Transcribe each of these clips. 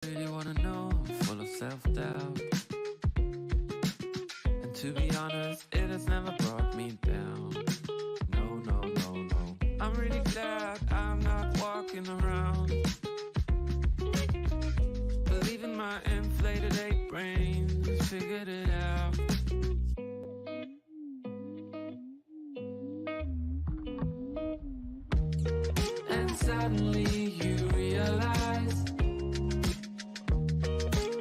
Really wanna know, I'm full of self-doubt. And to be honest, it has never brought me down. No, no, no, no. I'm really glad I'm not walking around believing my inflated ape brain figured it out. And suddenly you realize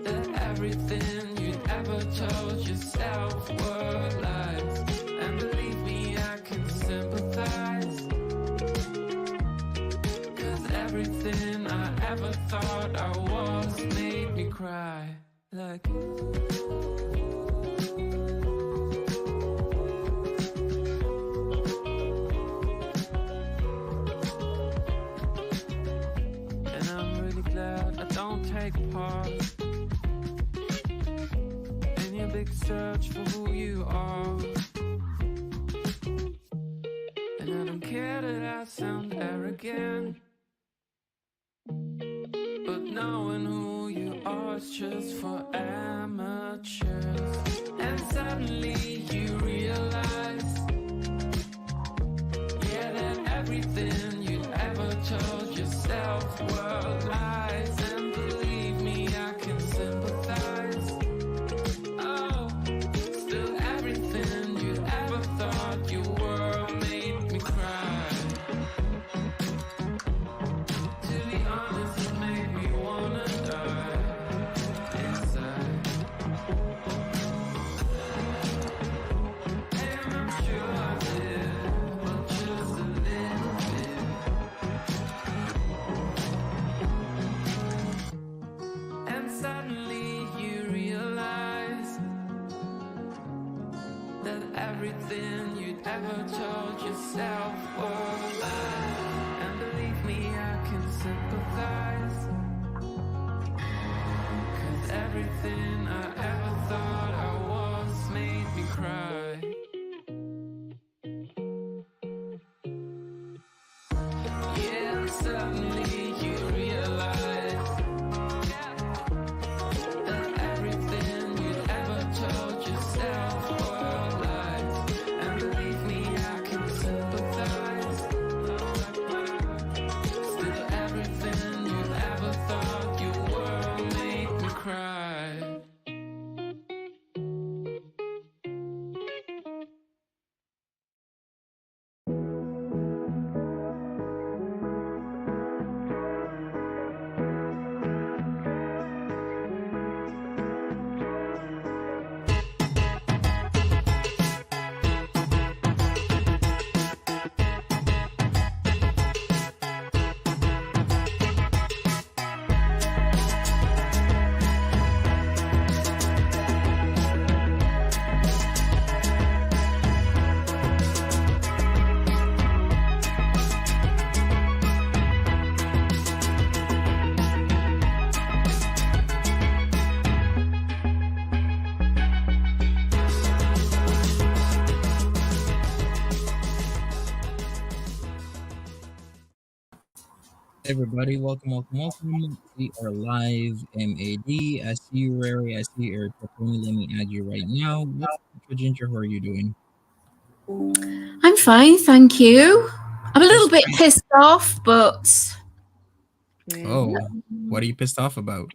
that everything you'd ever told yourself were lies. And believe me, I can sympathize, 'cause everything I ever thought I was made me cry. Like and I'm really glad I don't take part in your big search for who you are. And I don't care that I sound arrogant, but knowing who you are is just for amateurs. And suddenly you realize, yeah, that everything you ever told yourself were lies. And believe me, I can sympathize. Oh, still everything you ever thought you were made me cry. To be honest, it made me wanna die inside. And I'm sure I did, but just a little bit. And suddenly you realize that everything you'd ever told yourself were lies. And believe me, I can sympathize, 'cause everything I ever thought I was made me cry. Yeah, and suddenly you realize that everything you'd ever told yourself were lies. And believe me, I can sympathize. Still everything you ever thought you were made me cry. Everybody, welcome. We are live, MAD. I see you, Rary. I see you, Eric. Let me add you right now. What's up, Ginger? How are you doing? I'm fine, thank you. I'm a little bit Great. pissed off, but Oh, what are you pissed off about?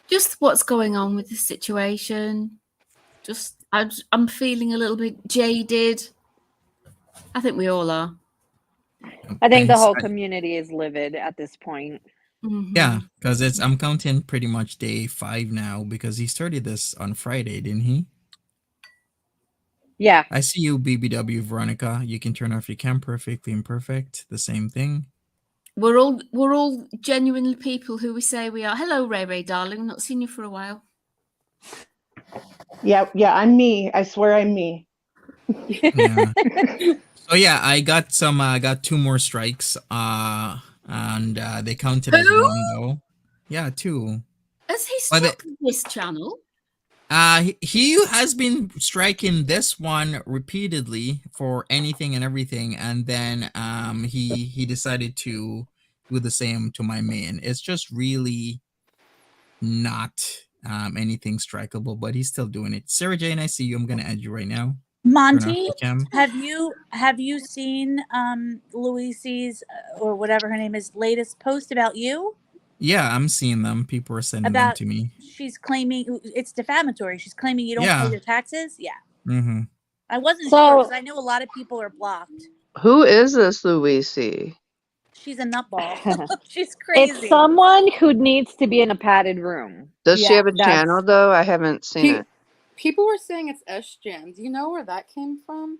just what's going on with the situation. I'm feeling a little bit jaded. I think we all are. I think the Thanks. whole community is livid at this point. Yeah, because I'm counting pretty much day 5 now because he started this on Friday, didn't he? Yeah. I see you, BBW Veronica. You can turn off your cam. Perfectly imperfect. The same thing. We're all genuinely people who we say we are. Hello, Ray, darling. Not seen you for a while. Yeah, I'm me. I swear I'm me. Yeah. So yeah, I got 2 more strikes. And they counted as Who? 1 though. Yeah, 2. Has he But struck this channel? he has been striking this one repeatedly for anything and everything, and then he decided to do the same to my main. It's just really not anything strikeable, but he's still doing it. Sarah Jane, I see you. I'm gonna add you right now. Turn off Monty, the cam. have you seen Louise's or whatever her name is latest post about you? Yeah, I'm seeing them. People are sending them About to me. she's claiming it's defamatory. She's claiming you don't pay your taxes. Yeah. Mm-hmm. I wasn't So- sure because I know a lot of people are blocked. Who is this Louise? She's a nutball. She's crazy. It's someone who needs to be in a padded room. Does she Yeah, have a that's- channel though? I haven't seen it. People were saying it's S-Jam. Do you know where that came from?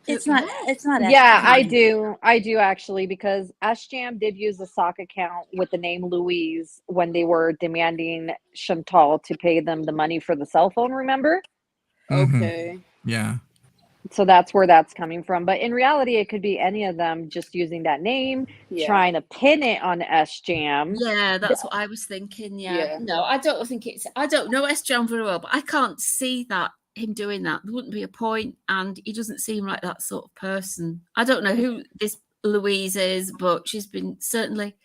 It's not. It's not. Yeah, SFTImonty. I do actually, because SJam did use a sock account with the name Louise when they were demanding Chantal to pay them the money for the cell phone, remember? Okay. Yeah. So that's where that's coming from. But in reality, it could be any of them just using that name, Yeah. trying to pin it on SJam. Yeah, that's what I was thinking. Yeah. Yeah. No, I don't think it's. I don't know S-Jam very well, but I can't see that him doing that. There wouldn't be a point, and he doesn't seem like that sort of person. I don't know who this Louise is, but she's been certainly.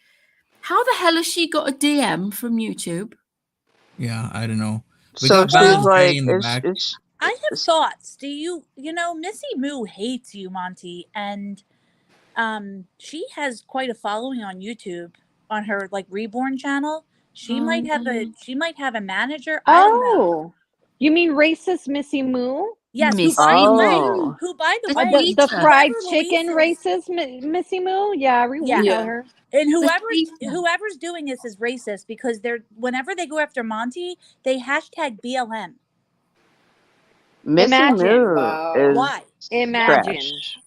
How the hell has she got a DM from YouTube? Yeah, I don't know. We So got she's Val's like, Day in the back. I have thoughts. Do you know Missy Moo hates you, Monty, and she has quite a following on YouTube on her like Reborn channel. She might have a manager. I don't know. Oh, you mean racist Missy Moo? Yes, Missy Oh. who by the The way, The Whoever fried whoever chicken Louise is- racist Missy Moo? Yeah, we Yeah. know her. and Batista. whoever's doing this is racist because whenever they go after Monty, they hashtag BLM. Missy Imagine. Moo Wow. is Why? Imagine. trash.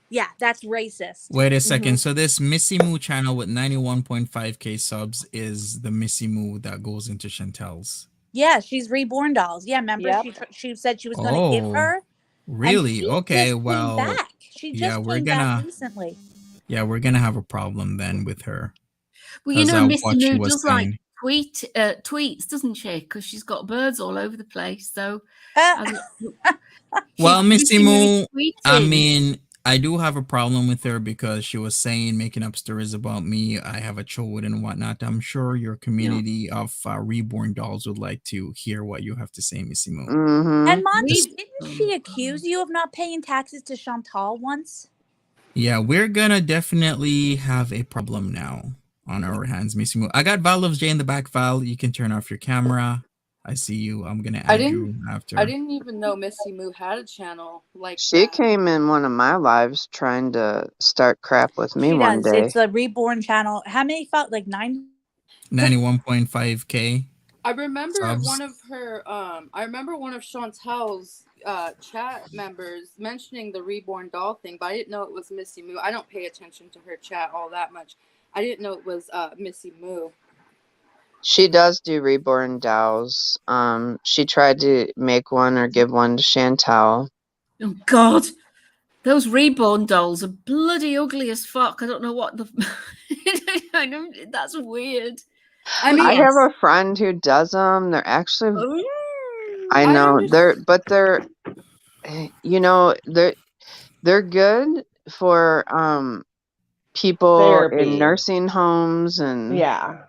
Yeah, that's racist. Wait a second. So this Missy Moo channel with 91.5K subs is the Missy Moo that goes into Chantel's. Yeah, she's Reborn Dolls. Yeah, remember Yep. she said she was going to give Oh, her. really? And she Okay, just came well, back. She just yeah, we're came back gonna- recently. yeah, we're gonna have a problem then with her. Well, you 'Cause know, of Missy what she Moo was does like saying. tweets, doesn't she? Because she's got birds all over the place. So, Well, Missy Moo, I tweeting. mean, I do have a problem with her because she was saying, making up stories about me. I have a chode and whatnot. I'm sure your community of Reborn Dolls would like to hear what you have to say, Missy Moo. Mm-hmm. And Monty, Just- didn't she accuse you of not paying taxes to Chantal once? Yeah, we're gonna definitely have a problem now on our hands, Missy Moo. I got Val Loves J in the back. Val, you can turn off your camera. I see you. I'm gonna add you after. I didn't even know Missy Moo had a channel like She that. came in one of my lives trying to start crap with me She one does. day. It's a Reborn channel. How many felt like 9? 91.5K. I remember subs. one of her I remember one of Chantel's chat members mentioning the Reborn Doll thing, but I didn't know it was Missy Moo. I don't pay attention to her chat all that much. I didn't know it was Missy Moo. She does do Reborn Dolls. She tried to make one or give one to Chantal. Oh God, those Reborn dolls are bloody ugly as fuck. I don't know what the. I know that's weird. I mean, I have a friend who does them. They're actually, Ooh. I I know understand. they're, you know, they're good for people Therapy. in nursing homes and Yeah.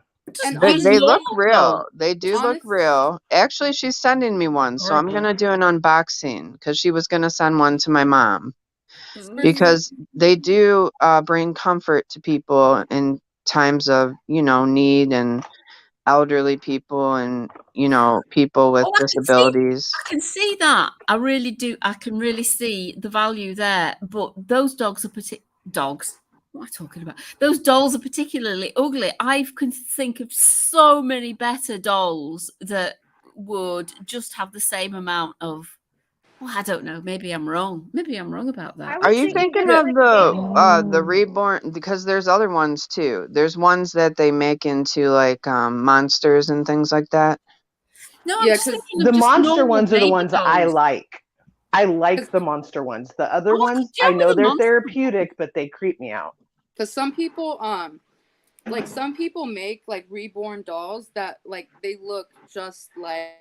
and they look normal, real. though. They do look Honest- real. Actually, she's sending me one, so I'm Horrible. gonna do an unboxing because she was gonna send one to my mom Mm. because they do bring comfort to people in times of need and elderly people and people with Oh, I can see- disabilities. I can see that. I really do. I can really see the value there. But those dogs are dogs. What am I talking about? Those dolls are particularly ugly. I can think of so many better dolls that would just have the same amount of. Well, I don't know. Maybe I'm wrong. Maybe I'm wrong about that. Are you thinking of the reborn? Because there's other ones too. There's ones that they make into like monsters and things like that. No, Yeah, I'm just 'cause thinking of The just monster normal ones are the baby ones that I dolls. like. I like the monster ones. The other Oh, I ones, can I deal know with the they're monster therapeutic, but they creep me out. because some people make like reborn dolls that like they look just like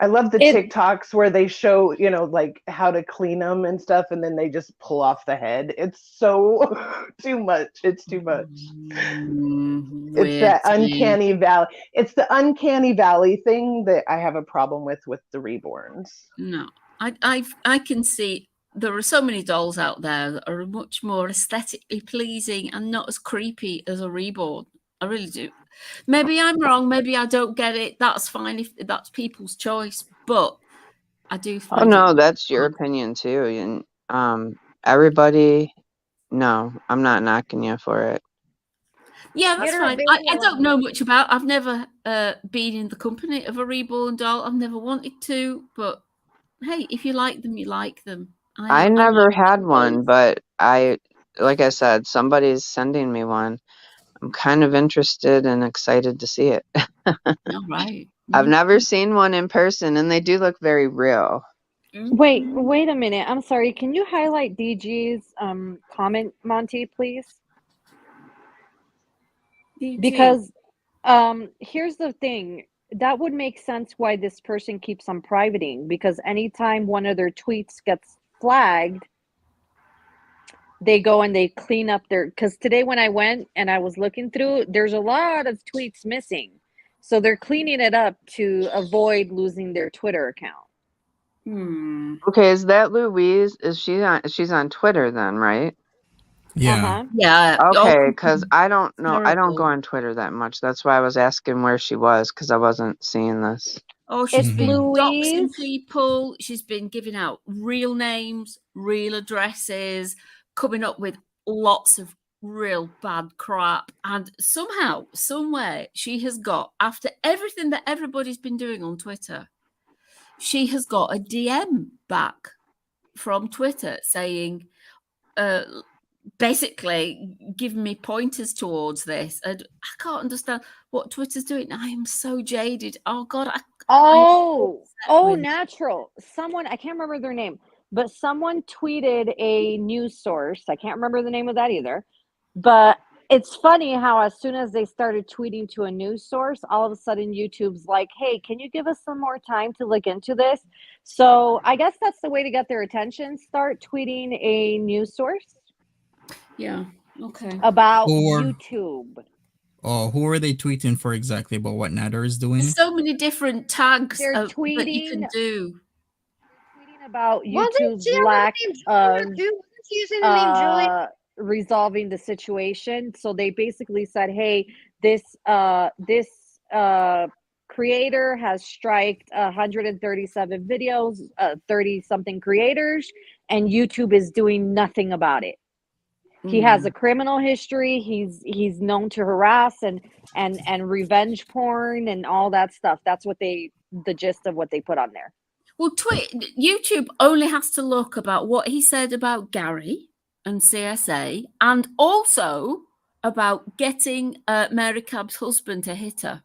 I love the It- TikToks where they show, like how to clean them and stuff, and then they just pull off the head. It's so too much. It's too much. It's that uncanny valley. It's the uncanny valley thing that I have a problem with the reborns. No, I can see there are so many dolls out there that are much more aesthetically pleasing and not as creepy as a reborn. I really do. Maybe I'm wrong. Maybe I don't get it. That's fine if that's people's choice. But I do Oh find no, it. that's your opinion too. And everybody, no, I'm not knocking you for it. Yeah, that's Get her a fine. baby I don't one. know much about. I've never been in the company of a reborn doll. I've never wanted to. But hey, if you like them, you like them. I never like had dolls. one, but like I said, somebody's sending me one. I'm kind of interested and excited to see it. All right. I've never seen one in person, and they do look very real. Wait a minute. I'm sorry. Can you highlight DG's comment, Monty, please? DG. Because here's the thing. That would make sense why this person keeps on privating, because anytime one of their tweets gets flagged, they go and they clean up their, because today when I went and I was looking through, there's a lot of tweets missing. So they're cleaning it up to avoid losing their Twitter account. Okay, is that Louise? She's on Twitter then, right? Yeah. Yeah. Okay, because I don't know. I don't terrible. go on Twitter that much. That's why I was asking where she was, because I wasn't seeing this. Oh, she's It's been doxing Louise. people. She's been giving out real names, real addresses, coming up with lots of real bad crap. And somehow, somewhere, she has got, after everything that everybody's been doing on Twitter, she has got a DM back from Twitter saying, basically giving me pointers towards this. And I can't understand what Twitter's doing. I am so jaded. Oh God. Natural. Someone, I can't remember their name, but someone tweeted a news source. I can't remember the name of that either. But it's funny how as soon as they started tweeting to a news source, all of a sudden YouTube's like, hey, can you give us some more time to look into this? So I guess that's the way to get their attention. Start tweeting a news source. Yeah. Okay. About Or- YouTube. Oh, who are they tweeting for exactly about what Nader is doing? There's so many different tags They're that you can tweeting- do. Tweeting about Wasn't YouTube's she under the lack name Julia, of too? Wasn't she using the name Julia? resolving the situation. So they basically said, hey, this creator has striked 137 videos, 30 something creators, and YouTube is doing nothing about it. He has a criminal history. He's known to harass and revenge porn and all that stuff. That's what the gist of what they put on there. Well, YouTube only has to look about what he said about Gary and CSA, and also about getting Mary Cab's husband to hit her.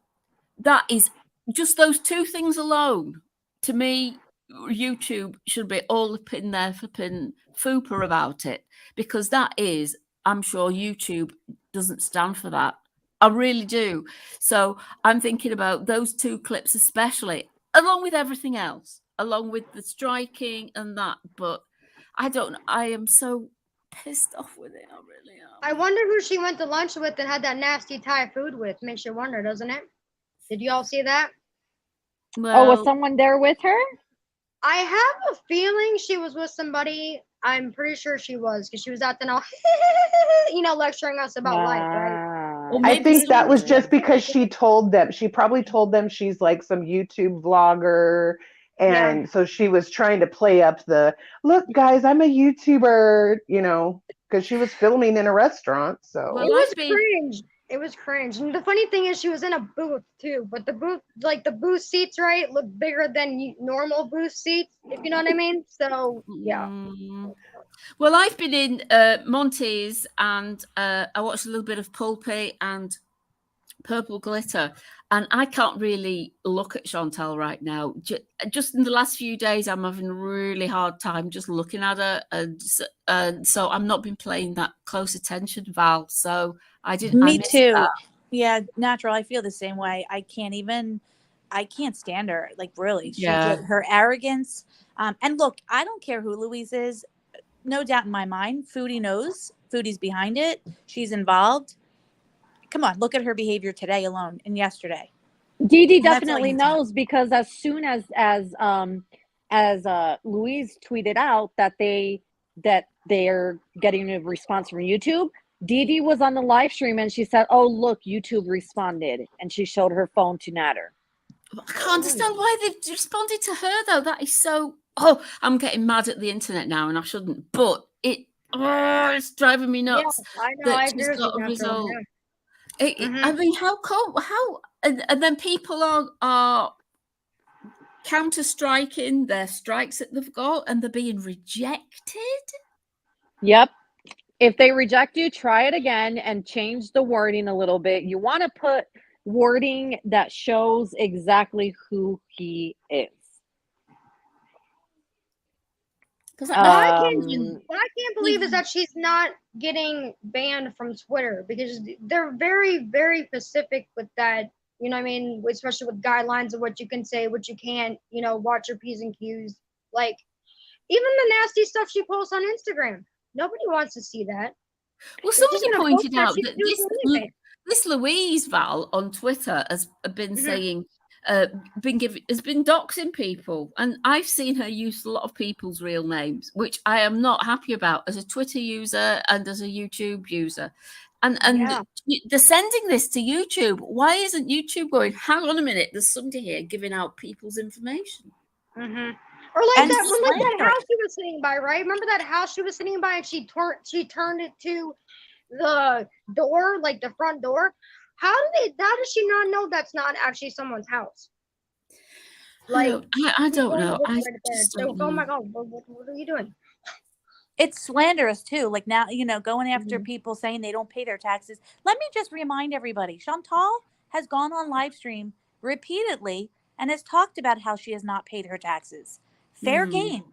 That is just those two things alone. To me, YouTube should be all up in their flipping fupa about it, because that is, I'm sure YouTube doesn't stand for that. I really do. So I'm thinking about those two clips especially, along with everything else, along with the striking and that. But I don't know. I am so pissed off with it. I really am. I wonder who she went to lunch with and had that nasty Thai food with. Makes you wonder, doesn't it? Did you all see that? Oh, was someone there with her? I have a feeling she was with somebody. I'm pretty sure she was, because she was acting all, lecturing us about life, right? Or I maybe think that was someone- just because she probably told them she's like some YouTube vlogger. And so she was trying to play up the, look, guys, I'm a YouTuber, because she was filming in a restaurant. So Well, It was cringe. It was cringe. And the funny thing is she was in a booth too, but the booth seats, right, look bigger than normal booth seats, if you know what I mean. So yeah. Well, I've been in Monty's, and I watched a little bit of Pulpy and Purple Glitter, and I can't really look at Chantal right now. Just in the last few days, I'm having a really hard time just looking at her, and so I've not been paying that close attention, Val. So I didn't. Me I missed too. that. Yeah, natural. I feel the same way. I can't even I can't stand her. Like, really, Yeah. her arrogance. And look, I don't care who Louise is. No doubt in my mind, Foodie knows. Foodie's behind it. She's involved. Come on, look at her behavior today alone and yesterday. Dee Dee And that's all definitely you tell. knows, because as soon as Louise tweeted out that they're getting a response from YouTube, Dee Dee was on the live stream and she said, "Oh, look, YouTube responded," and she showed her phone to Nader. I can't understand why they've responded to her though. That is so. Oh, I'm getting mad at the internet now, and I shouldn't. But it's driving me nuts. Yeah, I know. That I she's agree with got you, a Catherine, result. yeah. I mean, how come? How and then people are counter striking their strikes that they've got, and they're being rejected. Yep. If they reject you, try it again and change the wording a little bit. You want to put wording that shows exactly who he is. Because What I can't believe is that she's not getting banned from Twitter, because they're very, very specific with that. You know what I mean? Especially with guidelines of what you can say, what you can't, watch your P's and Q's. Like, even the nasty stuff she posts on Instagram. Nobody wants to see that. Well, somebody pointed out that this Louise Val on Twitter has been saying, has been doxing people, and I've seen her use a lot of people's real names, which I am not happy about as a Twitter user and as a YouTube user. And they're sending this to YouTube. Why isn't YouTube going, hang on a minute, there's somebody here giving out people's information? Or like that house she was sitting by, right? Remember that house she was sitting by, and she turned it to the door, like the front door. How does she not know that's not actually someone's house? Like, I don't know. I just don't know. Oh my God, what are you doing? It's slanderous too. Like, now, going after people saying they don't pay their taxes. Let me just remind everybody, Chantal has gone on live stream repeatedly and has talked about how she has not paid her taxes. Fair game.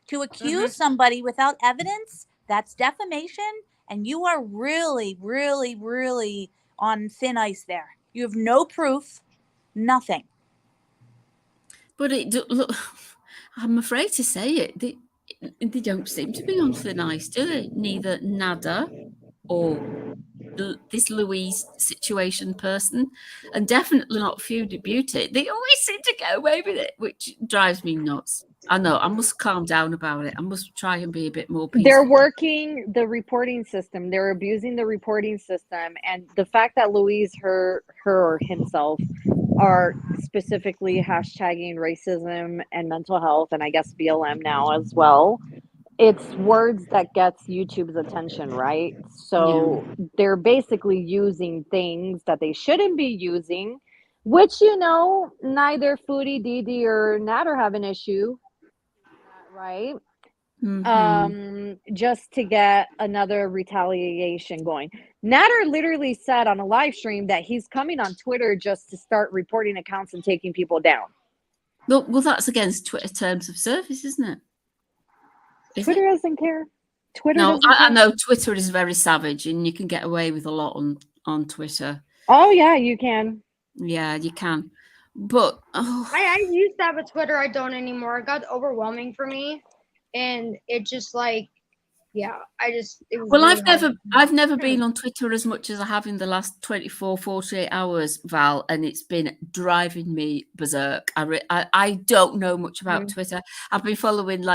To accuse somebody without evidence, that's defamation, and you are really, really, really on thin ice there. You have no proof, nothing. But look, I'm afraid to say it. They don't seem to be on thin ice, do they? Neither Nader or this Louise situation person, and definitely not Foodie Beauty. They always seem to get away with it, which drives me nuts. I know, I must calm down about it. I must try and be a bit more peaceful. They're working the reporting system. They're abusing the reporting system. And the fact that Louise, her or himself, are specifically hashtagging racism and mental health, and I guess BLM now as well, it's words that gets YouTube's attention, right? So they're basically using things that they shouldn't be using, which, neither Foodie, Dee Dee, or Nader have an issue, right? Just to get another retaliation going. Nader literally said on a live stream that he's coming on Twitter just to start reporting accounts and taking people down. Well, that's against Twitter terms of service, isn't it? Twitter doesn't care. I know Twitter is very savage, and you can get away with a lot on Twitter. Oh yeah, you can. Yeah, you can. But I used to have a Twitter. I don't anymore. It got overwhelming for me, and it just like, I've never been on Twitter as much as I have in the last 24, 48 hours, Val, and it's been driving me berserk. I don't know much about Twitter. I've been following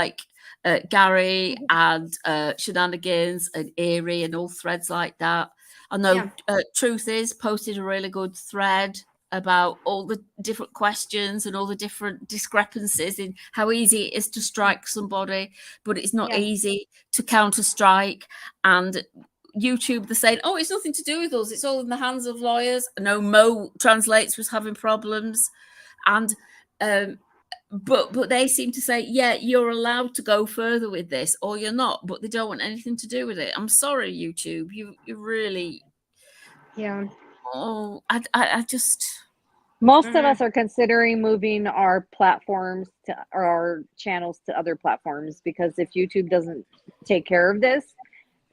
Gary and Shenanigans and Eerie and all threads like that. I know Truth Is posted a really good thread about all the different questions and all the different discrepancies in how easy it is to strike somebody, but it's not easy to counter strike. And YouTube, they're saying, oh, it's nothing to do with us, it's all in the hands of lawyers. I know Mo Translates was having problems, and but they seem to say, yeah, you're allowed to go further with this, or you're not, but they don't want anything to do with it. I'm sorry, YouTube, you really I just most of us are considering moving our platforms or our channels to other platforms, because if YouTube doesn't take care of this,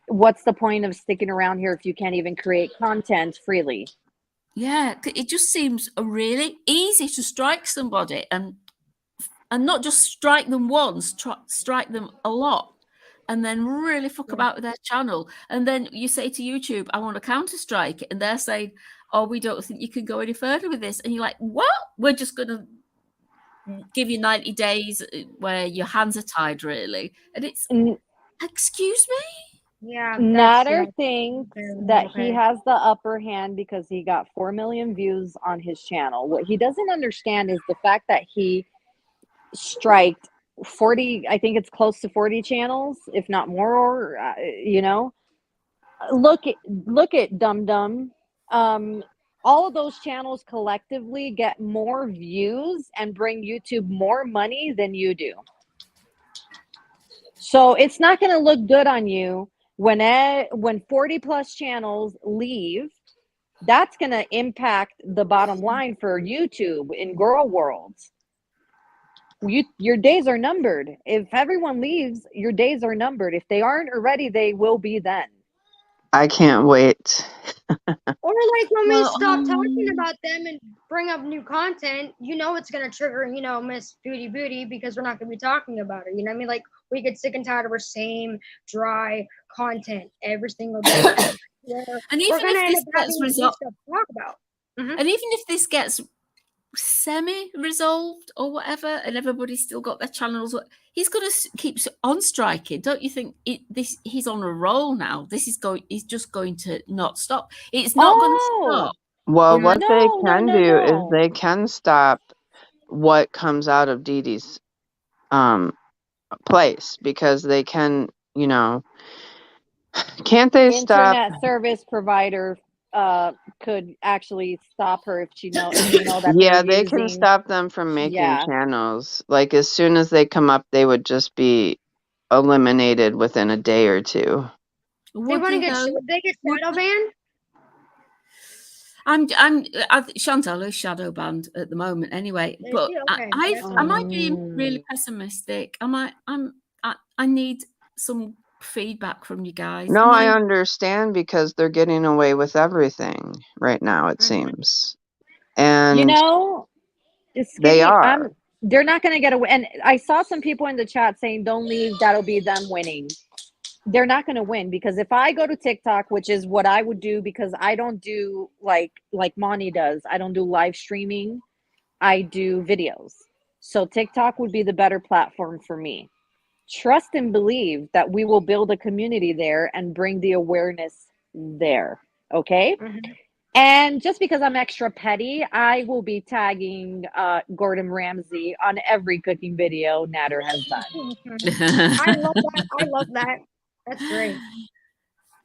what's the point of sticking around here if you can't even create content freely? Yeah, it just seems really easy to strike somebody and not just strike them once, strike them a lot, and then really fuck about with their channel. And then you say to YouTube, I want to counter strike it, and they're saying, oh, we don't think you can go any further with this. And you're like, what? We're just going to give you 90 days where your hands are tied, really. And it's, excuse me? Yeah. Nader thinks that he okay. has the upper hand because he got 4 million views on his channel. What he doesn't understand is the fact that he striked 40, I think it's close to 40 channels, if not more, you know. Look at Dum Dum. All of those channels collectively get more views and bring YouTube more money than you do. So it's not going to look good on you when 40 plus channels leave. That's going to impact the bottom line for YouTube in girl worlds. Your days are numbered. If everyone leaves, your days are numbered. If they aren't already, they will be then. I can't wait. Or like when we stop talking about them and bring up new content, you know it's gonna trigger, you know, Miss Booty because we're not gonna be talking about her. You know what I mean? Like we get sick and tired of her same dry content every single day. And even if this gets resolved, to talk about. And even if this gets semi-resolved or whatever, and everybody's still got their channels, he's going to keep on striking. Don't you think? He's on a roll now. He's just going to not stop. It's not going to stop. Well, what they can do is they can stop what comes out of Dee Dee's place, because they can, you know, can't they stop? Internet service provider could actually stop her if you know that. Yeah, they can stop them from making channels. Like as soon as they come up, they would just be eliminated within a day or two. Would they get shadow banned? Chantal is shadow banned at the moment anyway. But am I being really pessimistic? I need some feedback from you guys. No, I understand, because they're getting away with everything right now, it seems. And you know, they are. They're not going to get away. And I saw some people in the chat saying, don't leave, that'll be them winning. They're not going to win, because if I go to TikTok, which is what I would do, because I don't do like Monty does, I don't do live streaming, I do videos. So TikTok would be the better platform for me. Trust and believe that we will build a community there and bring the awareness there. Okay. And just because I'm extra petty, I will be tagging Gordon Ramsay on every cooking video Nader has done. I love that. That's great.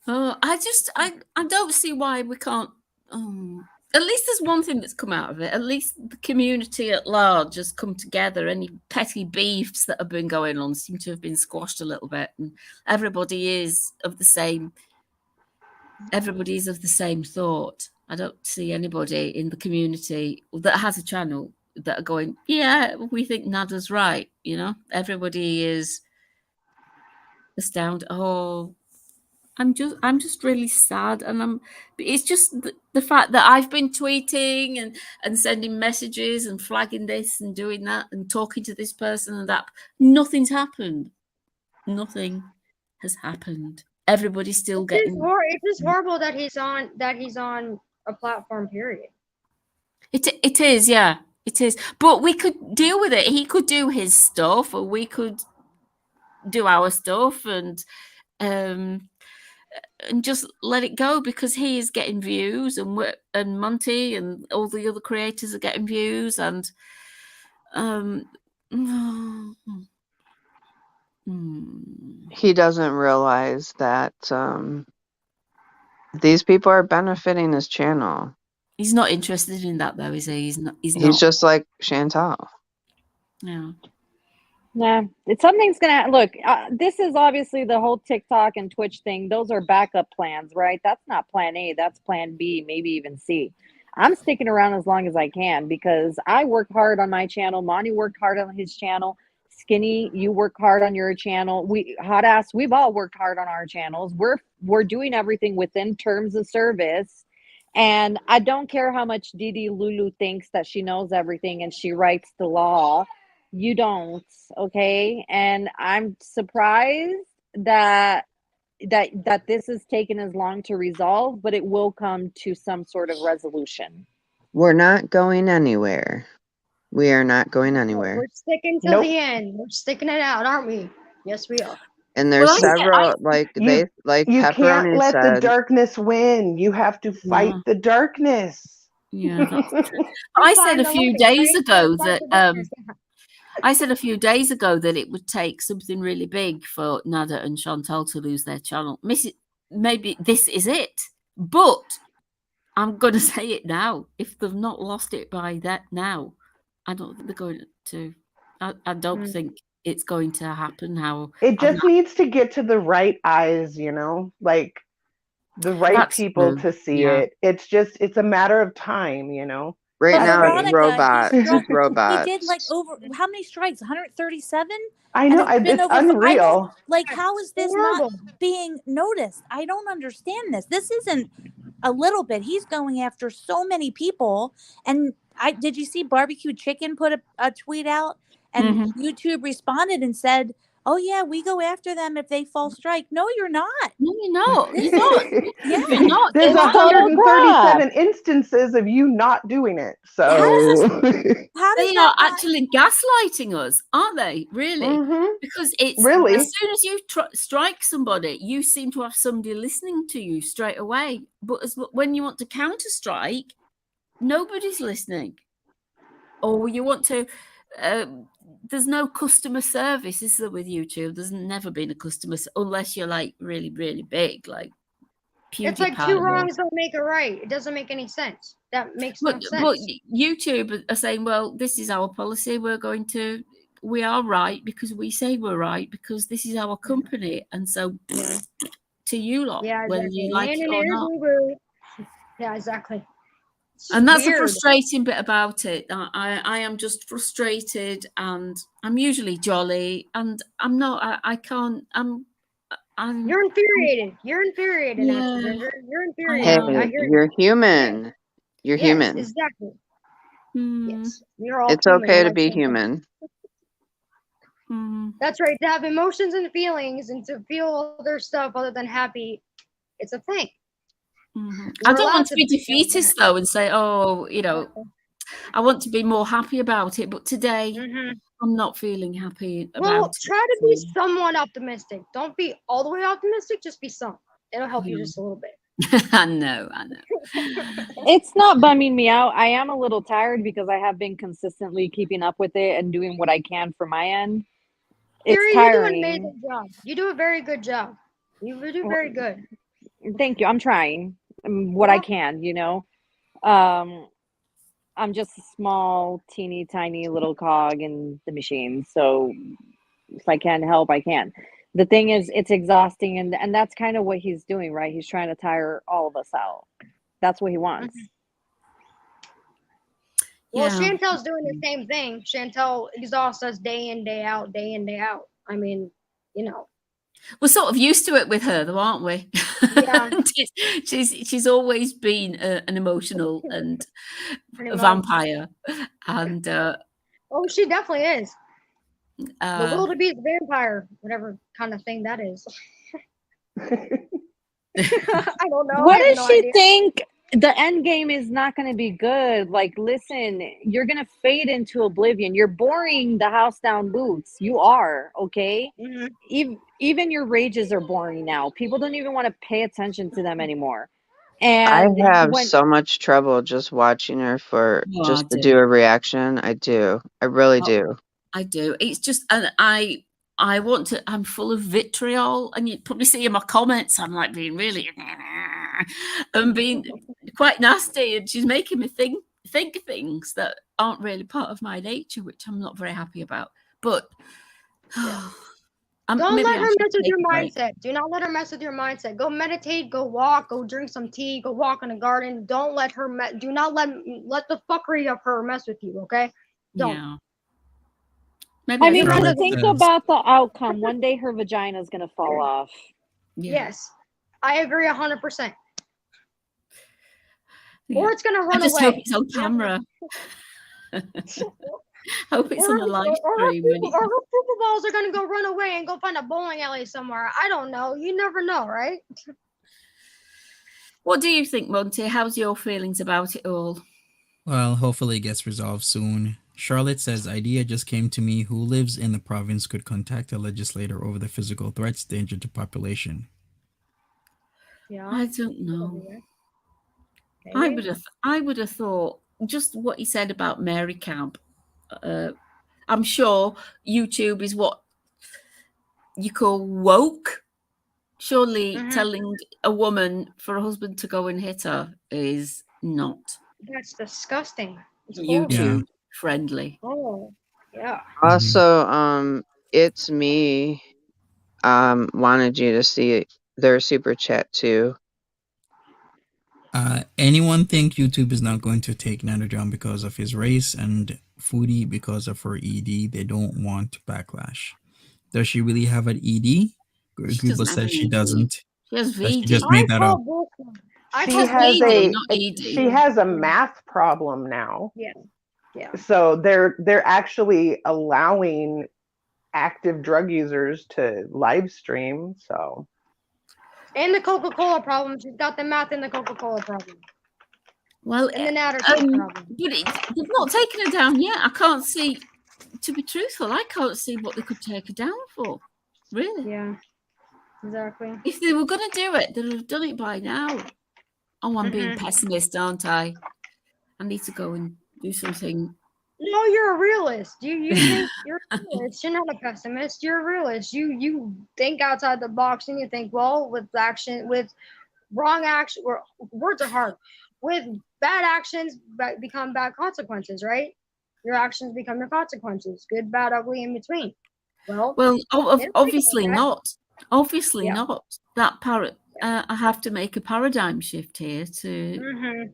Oh, I don't see why we can't. At least there's one thing that's come out of it. At least the community at large has come together. Any petty beefs that have been going on seem to have been squashed a little bit, and everybody is of the same. Everybody's of the same thought. I don't see anybody in the community that has a channel that are going, yeah, we think Nader's right. You know, everybody is astounded. Oh, I'm just really sad, and it's just the fact that I've been tweeting and sending messages and flagging this and doing that and talking to this person and that. Nothing's happened. Nothing has happened. Everybody's still getting. It's just horrible that he's on a platform. Period. It is, yeah, it is. But we could deal with it. He could do his stuff, or we could do our stuff, and just let it go, because he is getting views, and Monty and all the other creators are getting views, and he doesn't realize that these people are benefiting his channel. He's not interested in that, though, is he? He's not. He's just like Chantal. Yeah. Nah, something's gonna look. This is obviously the whole TikTok and Twitch thing. Those are backup plans, right? That's not plan A. That's plan B, maybe even C. I'm sticking around as long as I can, because I work hard on my channel. Monty worked hard on his channel. Skinny, you work hard on your channel. Hot Ass, we've all worked hard on our channels. We're doing everything within terms of service, And I don't care how much Didi Lulu thinks that she knows everything and she writes the law. You don't, okay? And I'm surprised that this has taken as long to resolve, but it will come to some sort of resolution. We're not going anywhere. We are not going We're anywhere. sticking till the end. We're sticking it out, aren't we? Yes, we are. And there's Well, several, like You can't Pepperoni let the said. darkness win. You have to fight the darkness. Yeah, that's true. I said a few days ago that it would take something really big for Nader and Chantal to lose their channel. Maybe this is it, but I'm going to say it now. If they've not lost it by that now, I don't think they're going to. I don't think it's going to happen. It just needs to get to the right eyes, you know, like the right people to see it. It's a matter of time, you know. Right now, Veronica, it's robots. It's robots. He did like over how many strikes? 137. I know. It's unreal. Like, how is this not being noticed? I don't understand this. This isn't a little bit. He's going after so many people. And did you see Barbecue Chicken put a tweet out? And YouTube responded and said, "Oh yeah, we go after them if they fall strike." No, you're not. No, you're not. You're not. Yeah. You're not. There's 137 instances of you not doing it. So they are actually gaslighting us, aren't they? Really? Because it's really, as soon as you strike somebody, you seem to have somebody listening to you straight away. But when you want to counter strike, nobody's listening. Or you want to. There's no customer service, is there, with YouTube? There's never been a customer, unless you're like really, really big, like PewDiePie. It's like two wrongs don't make it right. It doesn't make any sense. That makes no sense. But YouTube are saying, well, this is our policy. We are right because we say we're right because this is our company. And so to you lot, whether you like it or not. Yeah, exactly. And that's the frustrating bit about it. I am just frustrated, and I'm usually jolly, and I'm not. I can't. You're infuriated. You're infuriated. Yeah. You're infuriated. Hey, you're human. You're human. Exactly. Yes. You're all. It's okay to be human. That's right. To have emotions and feelings, and to feel other stuff other than happy, it's a thing. I don't want to be defeatist though and say, oh, you know, I want to be more happy about it. But today, I'm not feeling happy about it. Well, try to be somewhat optimistic. Don't be all the way optimistic. Just be some. It'll help you just a little bit. I know. It's not bumming me out. I am a little tired because I have been consistently keeping up with it and doing what I can for my end. It's tiring. You do an amazing job. You do a very good job. You do very good. Thank you. I'm trying what I can, you know. I'm just a small, teeny, tiny little cog in the machine. So if I can help, I can. The thing is, it's exhausting, and that's kind of what he's doing, right? He's trying to tire all of us out. That's what he wants. Well, Chantel's doing the same thing. Chantel exhausts us day in, day out, day in, day out. I mean, you know. We're sort of used to it with her, though, aren't we? Yeah. she's always been an emotional and a vampire, and oh, she definitely is. The wildebeest vampire, whatever kind of thing that is. I don't know. What does she think? The end game is not going to be good. Like, listen, you're going to fade into oblivion. You're boring the house down boots. You are, okay? Even your rages are boring now. People don't even want to pay attention to them anymore. And I have so much trouble just watching her to do a reaction. I do. I really do. I do. It's just, and I want to, I'm full of vitriol, and you probably see in my comments, I'm like being really, I'm being quite nasty, and she's making me think things that aren't really part of my nature, which I'm not very happy about. But don't let her mess with your mindset. Do not let her mess with your mindset. Go meditate, go walk, go drink some tea, go walk in the garden. Don't let her, do not let the fuckery of her mess with you, okay? Don't. Yeah. I mean, just think about the outcome. One day her vagina is going to fall off. Yes, I agree 100%. Or it's gonna I run just away. hope it's on camera. Hope it's on a live stream. Or her Super Balls are gonna go run away and go find a bowling alley somewhere. I don't know. You never know, right? What do you think, Monty? How's your feelings about it all? Well, hopefully it gets resolved soon. Charlotte says, idea just came to me. Who lives in the province could contact a legislator over the physical threats danger to population? Yeah. I don't know. Maybe. I would have thought just what he said about Mary Camp. I'm sure YouTube is what you call woke. Surely telling a woman for a husband to go and hit her is not. That's disgusting. It's YouTube friendly. Oh, yeah. Also, it's me. Wanted you to see their super chat too. Anyone think YouTube is not going to take Nader down because of his race and Foodie because of her ED? They don't want backlash. Does she really have an ED? Google says she doesn't. She has That she VD. just made that up. She has a math problem now. Yeah. Yeah. So they're actually allowing active drug users to live stream. So. And the Coca-Cola problem. She's got the math and the Coca-Cola problem. Well, and the Nader problem. But they've not taken her down yet. I can't see. To be truthful, I can't see what they could take her down for. Really? Yeah. Exactly. If they were going to do it, they'd have done it by now. Oh, I'm being pessimist, aren't I? I need to go and do something. No, you're a realist. You think you're a realist. You're not a pessimist. You're a realist. You think outside the box and you think, well, with wrong action, or words are hard. With bad actions become bad consequences, right? Your actions become your consequences. Good, bad, ugly, in between. Well, obviously not. Obviously not. That I have to make a paradigm shift here to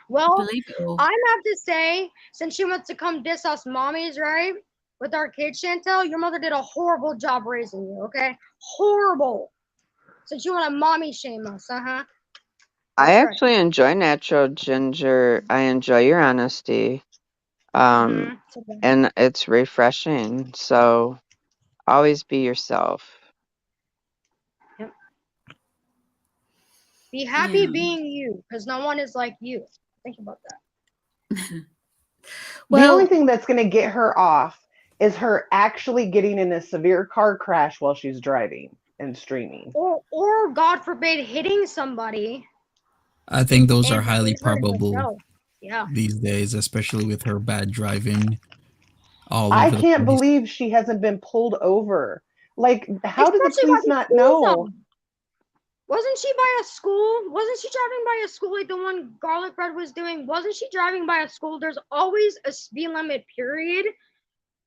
well, believe it all. I have to say, since she wants to come diss us mommies, right? With our kids, Chantel, your mother did a horrible job raising you, okay? Horrible. Since you want to mommy shame us, I actually enjoy Natural Ginger. I enjoy your honesty. And it's refreshing. So always be yourself. Be happy being you, because no one is like you. Think about that. The only thing that's going to get her off is her actually getting in a severe car crash while she's driving and streaming. Or God forbid, hitting somebody. I think those are highly probable Yeah. these days, especially with her bad driving. I can't believe she hasn't been pulled over. Like, how did the police not know? Wasn't she by a school? Wasn't she driving by a school like the one Garlic Bread was doing? Wasn't she driving by a school? There's always a speed limit, period.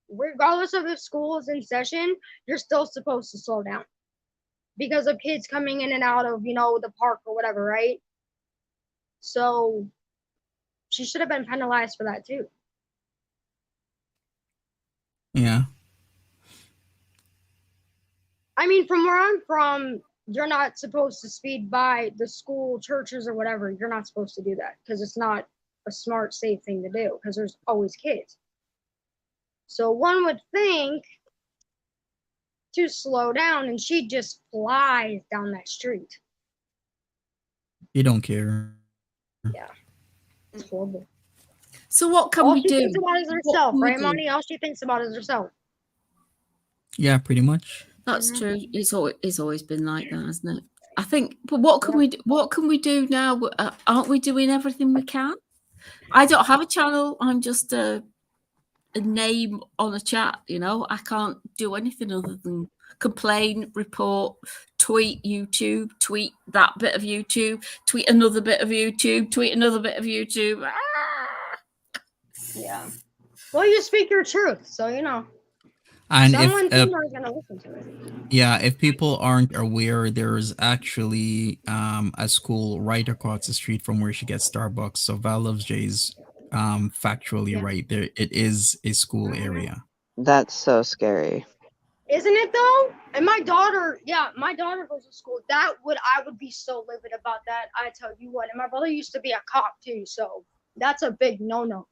Regardless of if school is in session, you're still supposed to slow down because of kids coming in and out of, the park or whatever, right? So she should have been penalized for that too. Yeah. I mean, from where I'm from, you're not supposed to speed by the school, churches, or whatever. You're not supposed to do that because it's not a smart, safe thing to do because there's always kids. So one would think to slow down, and she just flies down that street. You don't care. Yeah. It's horrible. So what can we do? All she thinks about is herself, right, Monty? All she thinks about is herself. Yeah, pretty much. That's true. It's always been like that, hasn't it? I think. But what can we do? What can we do now? Aren't we doing everything we can? I don't have a channel. I'm just a name on a chat. I can't do anything other than complain, report, tweet YouTube, tweet that bit of YouTube, tweet another bit of YouTube, tweet another bit of YouTube. Yeah. Well, you speak your truth, so And someone somewhere is gonna listen to it. Yeah, if people aren't aware, there's actually a school right across the street from where she gets Starbucks. So Val Loves Jay's factually right there. It is a school area. That's so scary. Isn't it though? And my daughter goes to school. I would be so livid about that. I tell you what. And my brother used to be a cop too, so that's a big no-no.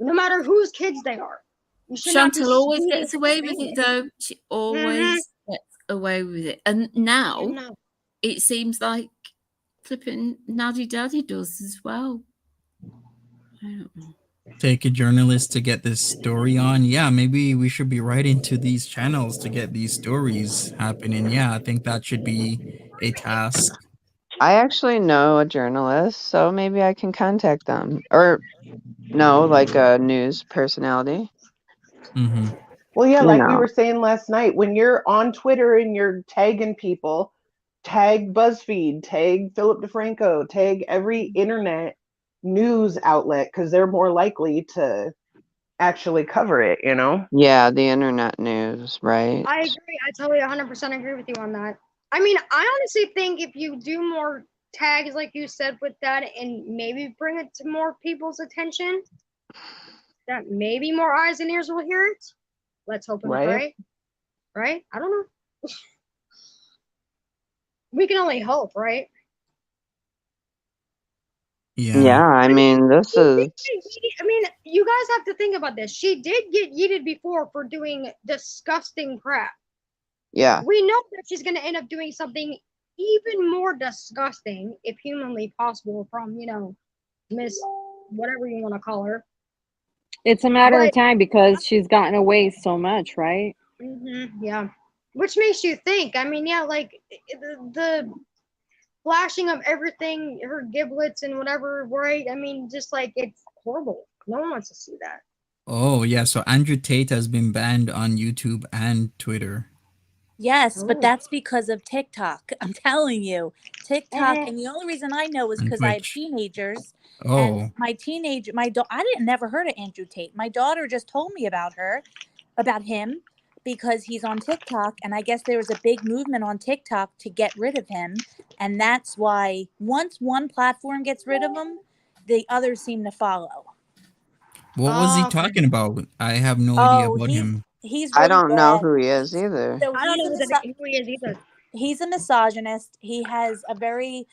No matter whose kids they are. You should not be Chantal always speeding gets away with it though. She always gets away with it. And now it seems like flipping Naddy Daddy does as well. I don't know. Take a journalist to get this story on. Yeah, maybe we should be writing to these channels to get these stories happening. Yeah, I think that should be a task. I actually know a journalist, so maybe I can contact them. Or no, like a news personality. Mm-hmm. Well, yeah, You like we know. were saying last night, when you're on Twitter and you're tagging people, tag BuzzFeed, tag Philip DeFranco, tag every internet news outlet, because they're more likely to actually cover it, you know? Yeah, the internet news, right? I agree. I totally 100% agree with you on that. I mean, I honestly think if you do more tags, like you said, with that, and maybe bring it to more people's attention, that maybe more eyes and ears will hear it. Let's hope and pray. Right? I don't know. We can only hope, right? Yeah, I mean, this is. I mean, you guys have to think about this. She did get yeeted before for doing disgusting crap. Yeah. We know that she's going to end up doing something even more disgusting, if humanly possible, from, Miss whatever you want to call her. It's a matter of time because she's gotten away so much, right? Yeah. Which makes you think. I mean, yeah, like the flashing of everything, her giblets and whatever, right? I mean, just like it's horrible. No one wants to see that. Oh, yeah. So Andrew Tate has been banned on YouTube and Twitter. Yes, but that's because of TikTok. I'm telling you, TikTok. And the only reason I know is And because I have Twitch. teenagers. Oh. And I didn't never heard of Andrew Tate. My daughter just told me about him, because he's on TikTok. And I guess there was a big movement on TikTok to get rid of him. And that's why once one platform gets rid of him, the others seem to follow. What was he talking about? I have no idea about him. He's I really don't know bad. who he is either. So I don't know who he is either. He's a misogynist. He has a very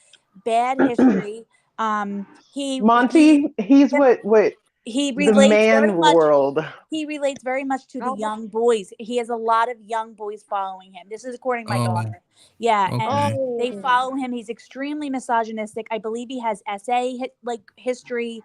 bad history. Monty, he's what he the relates man very much. world. He relates very much to the young boys. He has a lot of young boys following him. This is according to my daughter. Yeah, and they follow him. He's extremely misogynistic. I believe he has history.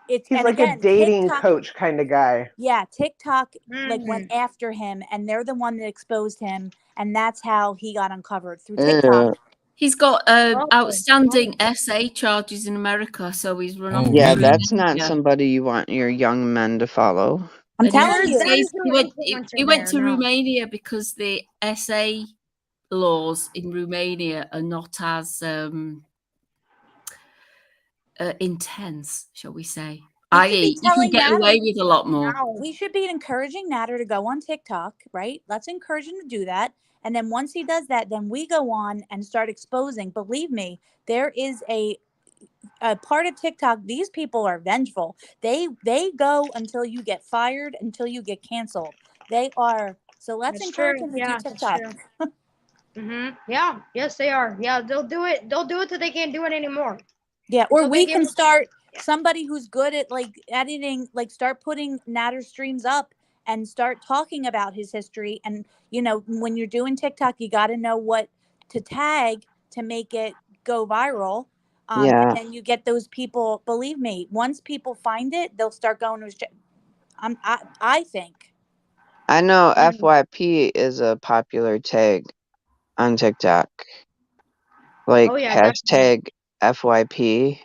He's like a dating coach kind of guy. Yeah, TikTok went after him, and they're the one that exposed him, and that's how he got uncovered through TikTok. He's got outstanding SA charges in America, so he's run off. Yeah, that's not somebody you want your young men to follow. I'm telling you, he went to Romania because the SA laws in Romania are not as intense, shall we say? I.e., you can get away with a lot more. We should be encouraging Nader to go on TikTok, right? Let's encourage him to do that. And then once he does that, then we go on and start exposing. Believe me, there is a part of TikTok. These people are vengeful. They go until you get fired, until you get canceled. They are. So let's encourage them to do TikTok. Yeah. Yes, they are. Yeah, they'll do it. They'll do it till they can't do it anymore. Yeah, or we can start somebody who's good at editing, start putting Nader streams up and start talking about his history. And when you're doing TikTok, you got to know what to tag to make it go viral. And then you get those people. Believe me, once people find it, they'll start going to. I think. I know FYP is a popular tag on TikTok. Hashtag FYP.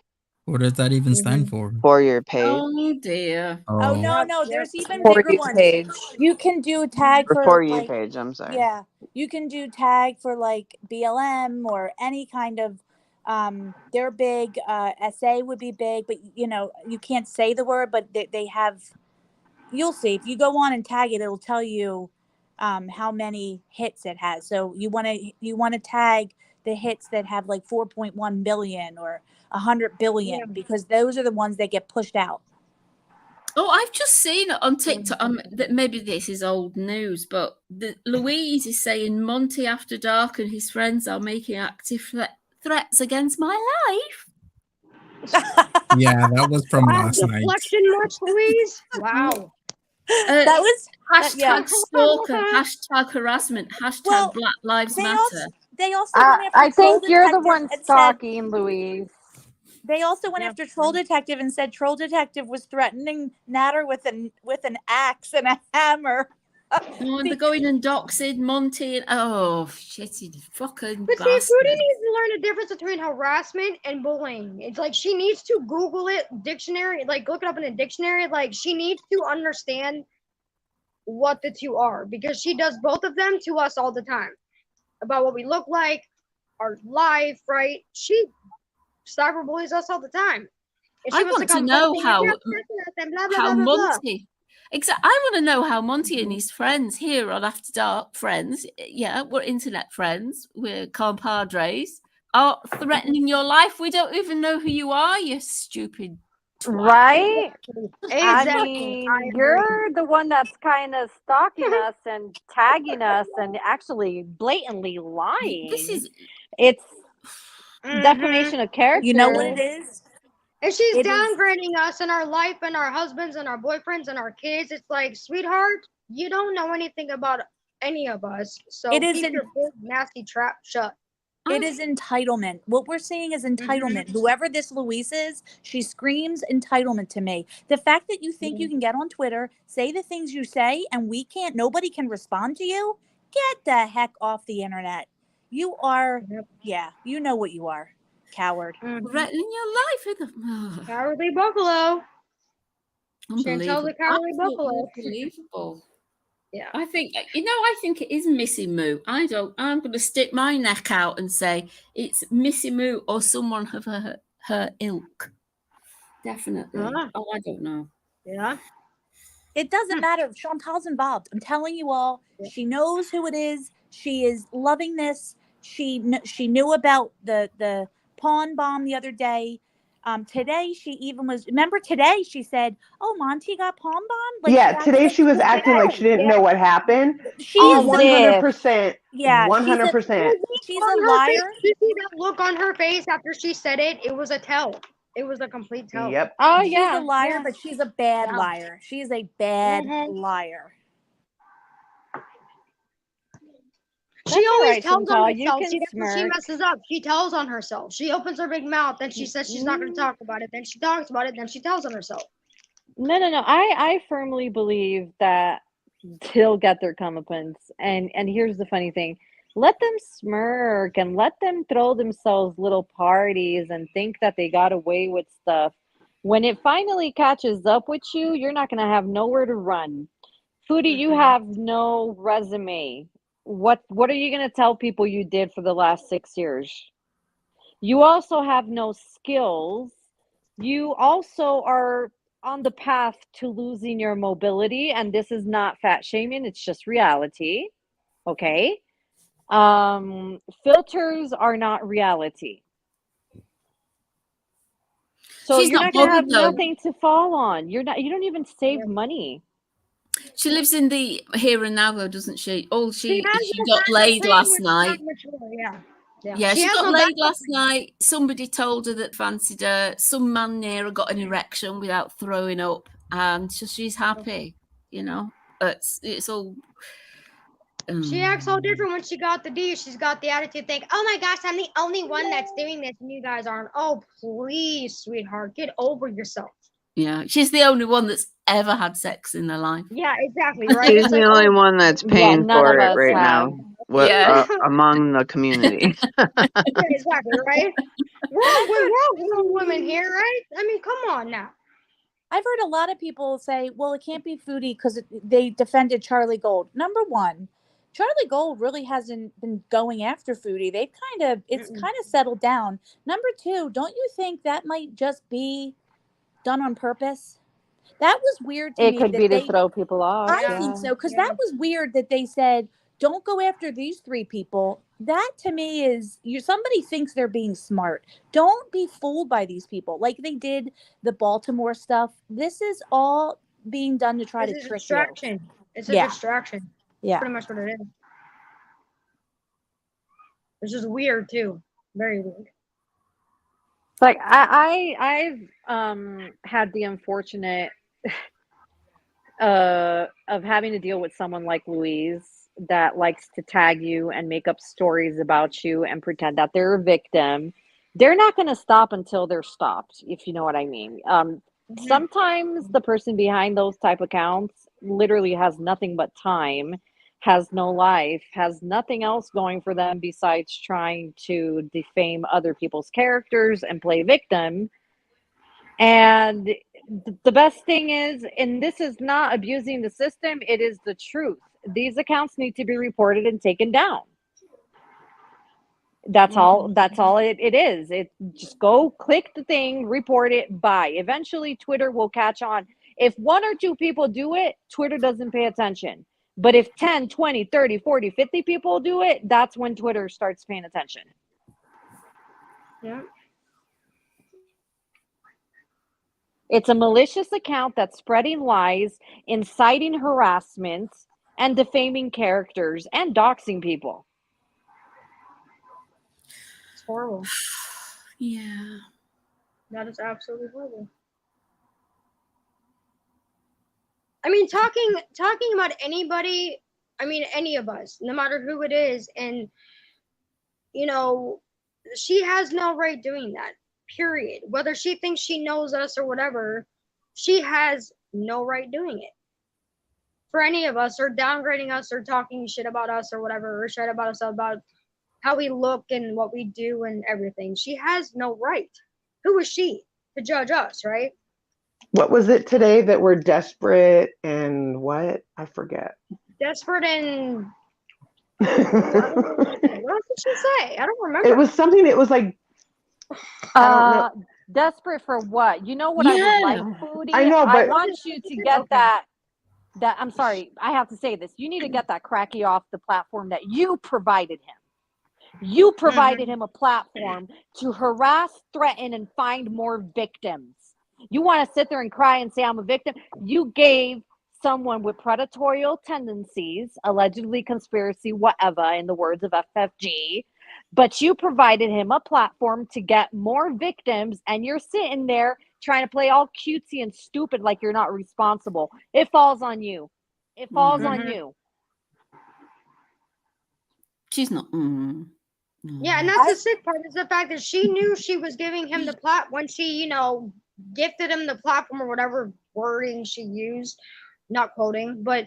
What does that even stand for? For your page. Oh dear. Oh no, there's even bigger ones. Page. You can do tag for you page. I'm sorry. Yeah, you can do tag for BLM or any kind of. They're big. SA would be big, but you can't say the word, but they have. You'll see if you go on and tag it, it'll tell you how many hits it has. So you want to tag the hits that have 4.1 billion or 100 billion because those are the ones that get pushed out. Oh, I've just seen it on TikTok. That maybe this is old news, but Louise is saying Monty After Dark and his friends are making active threats against my life. Yeah, that was from last night. Deflection much, Louise? Wow. That was hashtag stalker, hashtag harassment, hashtag Black Lives Matter. They also went after I Troll think you're the Detective one and said- stalking, Louise. They also went after Troll Detective and said Troll Detective was threatening Nader with an axe and a hammer. Oh, and they're going and doxing Monty. Oh, shitty fucking But see, bastard. Fruity needs to learn the difference between harassment and bullying. It's like she needs to Google it, dictionary, like look it up in a dictionary. Like she needs to understand what the two are because she does both of them to us all the time about what we look like, our life, right? She cyberbullies us all the time. I want to know how Monty. Exactly. I want to know how Monty and his friends here on After Dark, friends, yeah, we're internet friends, we're compadres, are threatening your life. We don't even know who you are, you stupid twat. Right? Exactly. I mean, you're the one that's kind of stalking us and tagging us and actually blatantly lying. It's defamation of character. You know what it is? And she's downgrading us and our life and our husbands and our boyfriends and our kids. It's like, sweetheart, you don't know anything about any of us. So keep your big, nasty trap shut. It is entitlement. What we're seeing is entitlement. Whoever this Louise is, she screams entitlement to me. The fact that you think you can get on Twitter, say the things you say, and nobody can respond to you, get the heck off the internet. You are, you know what you are. Coward. Threatening your life. Cowardly buffalo. Unbelievable. The cowardly buffalo. Unbelievable. Yeah. I think it is Missy Moo. I'm going to stick my neck out and say it's Missy Moo or someone of her ilk. Definitely. Oh, I don't know. Yeah. It doesn't matter. Chantal's involved. I'm telling you all. She knows who it is. She is loving this. She knew about the pawn bomb the other day. Today she even was. Remember today she said, "Oh, Monty got pawn bombed." Like, today she was acting like she didn't know what happened. She is 100%. Yeah, 100%. She's a liar. You see that look on her face after she said it? It was a tell. It was a complete tell. Yep. Oh She's yeah, a liar, but she's a bad liar. She is a bad liar. She always right, tells Chantal. on You herself. can See, that's when she messes up. She tells on herself. She opens her big mouth, then she says she's not going to talk about it. Then she talks about it, then she tells on herself. No. I firmly believe that they'll get their comeuppance. And here's the funny thing. Let them smirk and let them throw themselves little parties and think that they got away with stuff. When it finally catches up with you, you're not going to have nowhere to run. Foodie, you have no resume. What are you going to tell people you did for the last 6 years? You also have no skills. You also are on the path to losing your mobility, and this is not fat shaming, it's just reality. Okay? Filters are not reality. So you're not going to have nothing to fall on. You don't even save money. She lives in the here and now, though, doesn't she? She got laid last night. Yeah, she got laid last night. Somebody told her that fancied her. Some man near her got an erection without throwing up, and so she's happy. It's all. She acts all different when she got the D. She's got the attitude, think, "Oh my gosh, I'm the only one that's doing this, and you guys aren't." Oh, please, sweetheart, get over yourself. Yeah, she's the only one that's ever had sex in their life. Yeah, exactly. Right. She's the only one that's paying for it right now. Among the community. Exactly, right? We're all women here, right? I mean, come on now. I've heard a lot of people say, well, it can't be Foodie because they defended Charlie Gold. Number one, Charlie Gold really hasn't been going after Foodie. It's kind of settled down. Number two, don't you think that might just be done on purpose? That was weird to me. It could be to throw people off. I think so, because that was weird that they said, don't go after these 3 people. That to me is somebody thinks they're being smart. Don't be fooled by these people like they did the Baltimore stuff. This is all being done to try It's to a trick distraction. It's a Yeah. distraction. you. Pretty much what it is. It's just weird too. Very weird. Like I've had the unfortunate of having to deal with someone like Louise that likes to tag you and make up stories about you and pretend that they're a victim. They're not going to stop until they're stopped, if you know what I mean. Sometimes the person behind those type of accounts literally has nothing but time, has no life, has nothing else going for them besides trying to defame other people's characters and play victim. And the best thing is, and this is not abusing the system, it is the truth. These accounts need to be reported and taken down. That's all it is. It just go click the thing, report it, bye. Eventually Twitter will catch on. If 1 or 2 people do it, Twitter doesn't pay attention. But if 10, 20, 30, 40, 50 people do it, that's when Twitter starts paying attention. Yeah. It's a malicious account that's spreading lies, inciting harassment, and defaming characters and doxing people. It's horrible. Yeah. That is absolutely horrible. I mean, talking about anybody, I mean, any of us, no matter who it is, and, you know, she has no right doing that, period. Whether she thinks she knows us or whatever, she has no right doing it. For any of us, or downgrading us, or talking shit about us, or whatever, or shit about us, about how we look and what we do and everything. She has no right. Who is she to judge us, right? What was it today that we're desperate and what? I forget. Desperate and what did she say? I don't remember. It was something. It was like I don't know. Desperate for what? You know what I would like, Foodie? I know, but I want you to get that I'm sorry, I have to say this. You need to get that cracky off the platform that you provided him. You provided him a platform to harass, threaten, and find more victims. You want to sit there and cry and say, I'm a victim? You gave someone with predatory tendencies, allegedly conspiracy, whatever, in the words of FFG, but you provided him a platform to get more victims, and you're sitting there trying to play all cutesy and stupid like you're not responsible. It falls on you. It falls on you. She's not. Yeah, and that's the sick part, is the fact that she knew she was giving him the plot when she, you know, gifted him the platform or whatever wording she used. Not quoting, but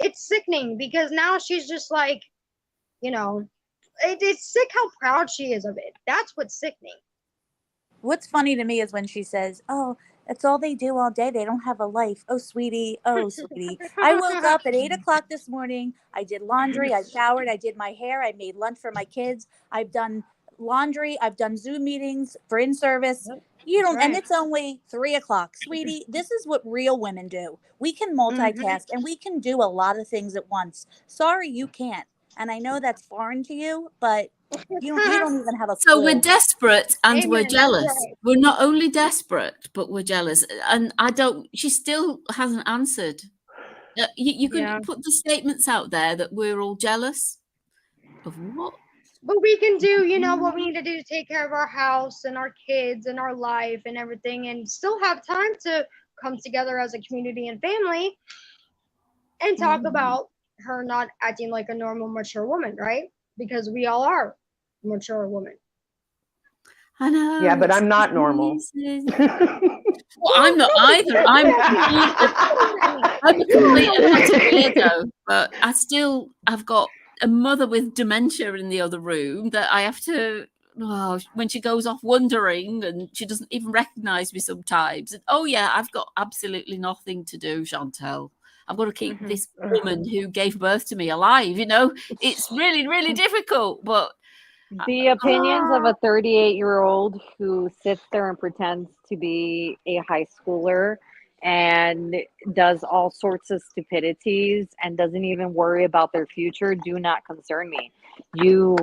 it's sickening because now she's just like, you know, it's sick how proud she is of it. That's what's sickening. What's funny to me is when she says, oh, that's all they do all day. They don't have a life. Oh, sweetie. Oh, sweetie. I woke up at 8 o'clock this morning. I did laundry. I showered. I did my hair. I made lunch for my kids. I've done laundry. I've done Zoom meetings for in-service. You don't, and it's only 3 o'clock. Sweetie, this is what real women do. We can multitask and we can do a lot of things at once. Sorry, you can't. And I know that's foreign to you, but you don't even have a clue. So we're desperate and Amen, we're jealous. right. We're not only desperate, but we're jealous. And she still hasn't answered. You can put the statements out there that we're all jealous of what? But we can do, you know, what we need to do to take care of our house and our kids and our life and everything, and still have time to come together as a community and family and talk about her not acting like a normal, mature woman, right? Because we all are mature women. I know. Yeah, but I'm not normal. Well, I'm not either. I'm a complete weirdo, but I've got a mother with dementia in the other room that I have to, when she goes off wandering and she doesn't even recognize me sometimes. And, I've got absolutely nothing to do, Chantel. I've got to keep this woman who gave birth to me alive. You know, it's really, really difficult, but the opinions of a 38-year-old who sits there and pretends to be a high schooler and does all sorts of stupidities and doesn't even worry about their future do not concern me. You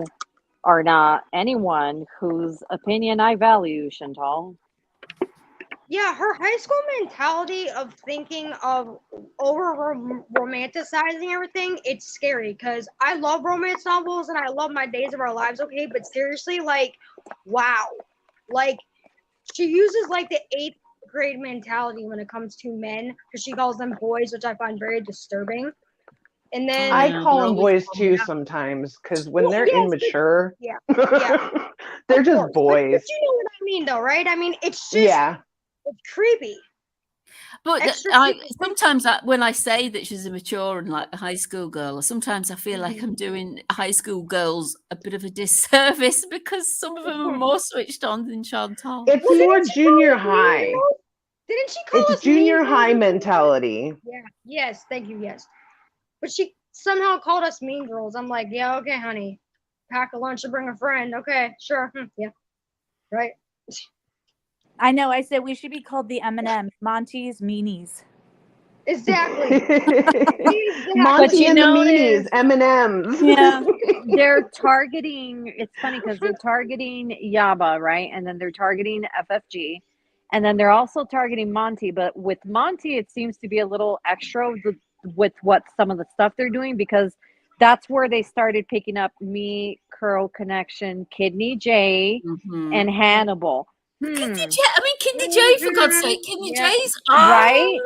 are not anyone whose opinion I value, Chantal. Yeah, her high school mentality of thinking of over romanticizing everything, it's scary because I love romance novels and I love My Days of Our Lives, okay? But seriously, like, wow. Like, she uses like the eighth grade mentality when it comes to men because she calls them boys, which I find very disturbing. And then I Yeah, call they're them always boys calling too yeah, sometimes because when well, they're yes, but immature, yeah, yeah, they're of just course. boys. But you know what I mean, though, right? I mean, it's just Yeah. it's creepy, But extra I creepy. sometimes when I say that she's immature and like a high school girl, sometimes I feel like I'm doing high school girls a bit of a disservice because some of them are more switched on than Chantal. It's Well, more didn't she call junior us mean high. girls? Didn't she call It's us mean junior girls high or something? mentality. Yeah. Yes. Thank you. Yes. But she somehow called us mean girls. I'm like, yeah, okay, honey. Pack a lunch and bring a friend. Okay, sure. Yeah. Right. I know. I said we should be called the M&M, Monty's Meanies. Exactly. Monty But you and the notice, Meanies, M&Ms. Yeah. they're targeting, it's funny because they're targeting Yaba, right? And then they're targeting FFG. And then they're also targeting Monty. But with Monty, it seems to be a little extra with what some of the stuff they're doing because that's where they started picking up me, Curl Connection, Kidney J, and Hannibal. Kidney J, I mean Kidney J, for God's sake, Kidney Yeah. J's Right?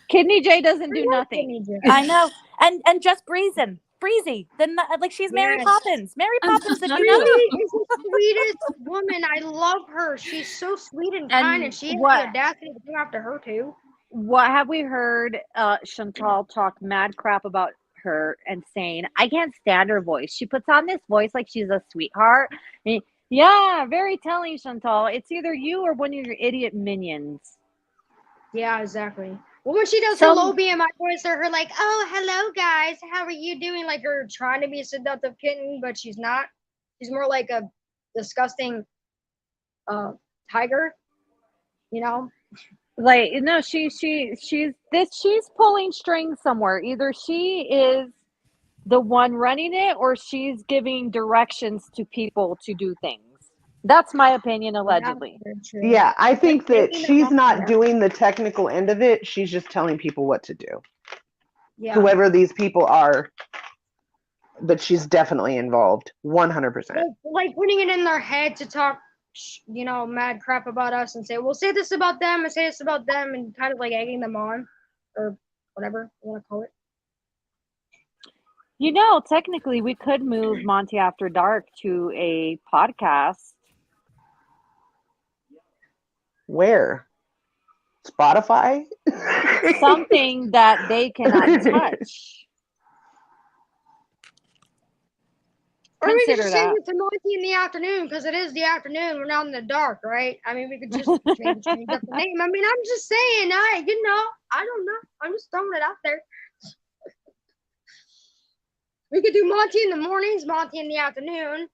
Kidney J doesn't I do love nothing. Kidney J. I know. And just Breezy. Then like she's Mary Yes. Poppins. Mary Poppins, if you Breezy know. is the sweetest woman. I love her. She's so sweet and kind, and And she has the what audacity to go after her too. what have we heard Chantal talk mad crap about her and saying, I can't stand her voice. She puts on this voice like she's a sweetheart. Yeah, very telling, Chantal. It's either you or one of your idiot minions. Yeah, exactly. Well, when she does her low Some BMI voice, or her like, "Oh, hello guys, how are you doing?" Like her trying to be a seductive kitten, but she's not. She's more like a disgusting tiger, you know. like no, she's pulling strings somewhere. Either she is the one running it or she's giving directions to people to do things. That's my opinion, Yeah, allegedly. very true. Yeah, I Like think that taking them she's off. not Yeah, doing the technical end of it. She's just telling people what to do. yeah. Whoever these people are, but she's definitely involved. 100%. Like putting it in their head to talk, mad crap about us and say, "Well, say this about them and say this about them," and kind of like egging them on, or whatever you want to call it. You know, technically, we could move Monty After Dark to a podcast. Where? Spotify? Something that they cannot touch. Or we could Consider just change that. it to Monty in the afternoon because it is the afternoon. We're not in the dark, right? I mean, we could just change up the name. I mean, I'm just saying. I don't know. I'm just throwing it out there. We could do Monty in the mornings, Monty in the afternoon.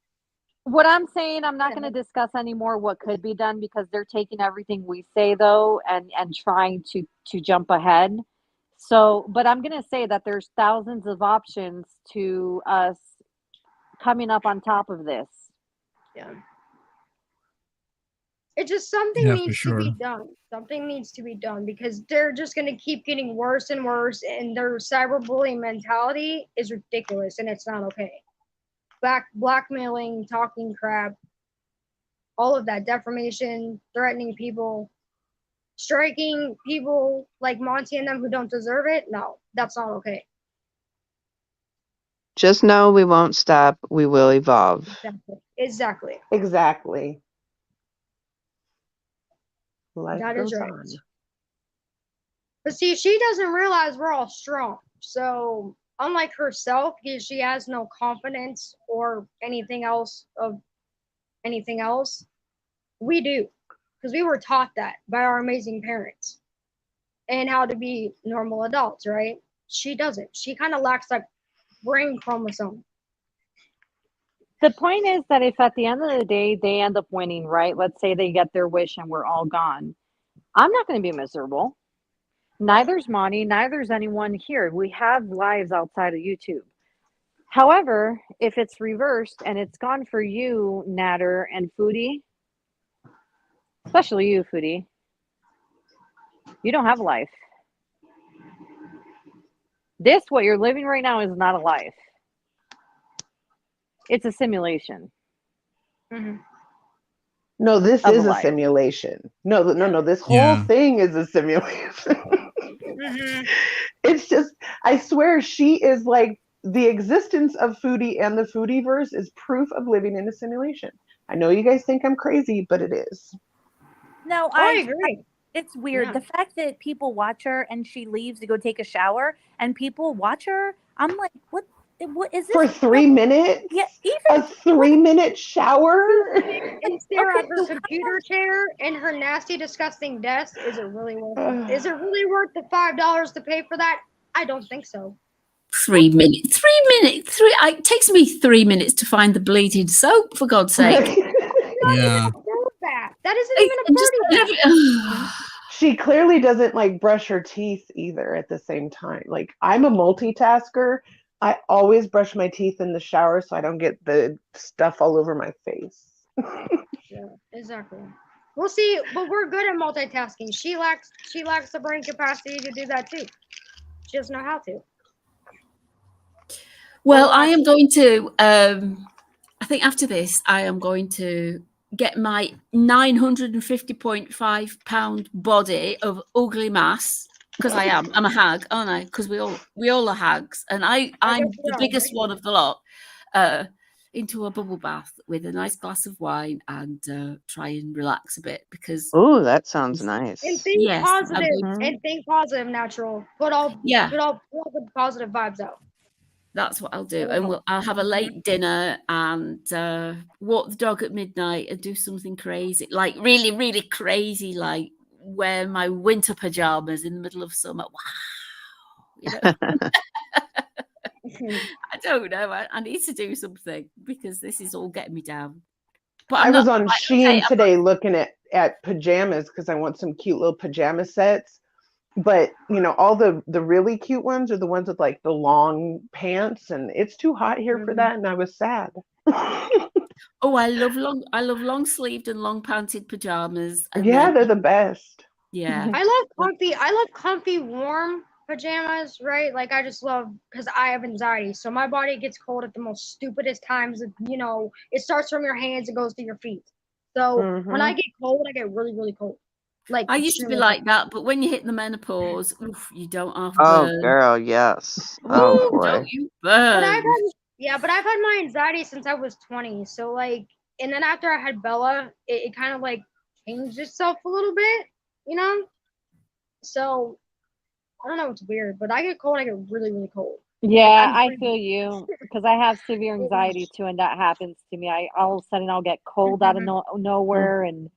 What I'm saying, I'm not going to discuss anymore what could be done because they're taking everything we say though and trying to jump ahead. So, but I'm going to say that there's thousands of options to us coming up on top of this. Yeah. It's just something Yeah, for needs to sure. be done. Something needs to be done because they're just going to keep getting worse and worse, and their cyberbullying mentality is ridiculous, and it's not okay. Blackmailing, talking crap, all of that, defamation, threatening people, striking people like Monty and them who don't deserve it. No, that's not okay. Just know we won't stop. We will evolve. Exactly. Exactly. Life That is goes right. on. But see, she doesn't realize we're all strong. So unlike herself, because she has no confidence or anything else, we do. Because we were taught that by our amazing parents and how to be normal adults, right? She doesn't. She kind of lacks that brain chromosome. The point is that if at the end of the day they end up winning, right? Let's say they get their wish and we're all gone. I'm not going to be miserable. Neither's Monty, neither's anyone here. We have lives outside of YouTube. However, if it's reversed and it's gone for you, Nader and Foodie, especially you, Foodie, You don't have a life. This, what you're living right now, is not a life. It's a simulation. Mm-hmm. No, this Of is a life. simulation. No. This whole Yeah. thing is a simulation. Mm-hmm. It's just, I swear, she is like the existence of foodie and the foodieverse is proof of living in a simulation. I know you guys think I'm crazy, but it is. No, Oh, I agree. It's weird. Yeah. The fact that people watch her and she leaves to go take a shower and people watch her, I'm like, what is this? For 3 minutes? Yeah, A 3-minute shower? And stare at her so computer chair and her nasty, disgusting desk. Is it really worth it? Is it really worth the $5 to pay for that? I don't think so. 3 minutes. 3 minutes. It takes me 3 minutes to find the bleeding soap, for God's sake. Yeah. That isn't even a party. She clearly doesn't like brush her teeth either at the same time. Like, I'm a multitasker. I always brush my teeth in the shower so I don't get the stuff all over my face. Yeah, exactly. We'll see, but we're good at multitasking. She lacks the brain capacity to do that too. She doesn't know how to. Well, I am going to, I think after this, I am going to get my 950.5 pound body of ugly mass, because I'm a hag, aren't I? Because we all are hags, and I'm the biggest one of the lot, into a bubble bath with a nice glass of wine and try and relax a bit, because Oh, that sounds nice. And think Yes, positive. I And think positive, natural. Put all the positive vibes out. that's what I'll do. And I'll have a late dinner and walk the dog at midnight and do something crazy, like really, really crazy, like wear my winter pajamas in the middle of summer. Wow. You know? I don't know. I need to do something because this is all getting me down. But I was on Shein today looking at pajamas because I want some cute little pajama sets. But, you know, all the really cute ones are the ones with like the long pants, and it's too hot here for that, and I was sad. Oh, I love long sleeved and long panted pajamas. Yeah, they're the best. Yeah. I love comfy warm pajamas, right? Like I just love, because I have anxiety, so my body gets cold at the most stupidest times. You know, it starts from your hands and goes to your feet. So when I get cold, I get really, really cold. Like I used to be like that, but when you hit the menopause, you don't have Oh, burn. girl, yes. Oh, boy. Don't you burn. But I've had my anxiety since I was 20. So like, and then after I had Bella, it kind of like changed itself a little bit, you know? So I don't know, it's weird, but I get cold, I get really, really cold. Yeah, I feel you, because I have severe anxiety too, and that happens to me. All of a sudden I'll get cold out of nowhere, and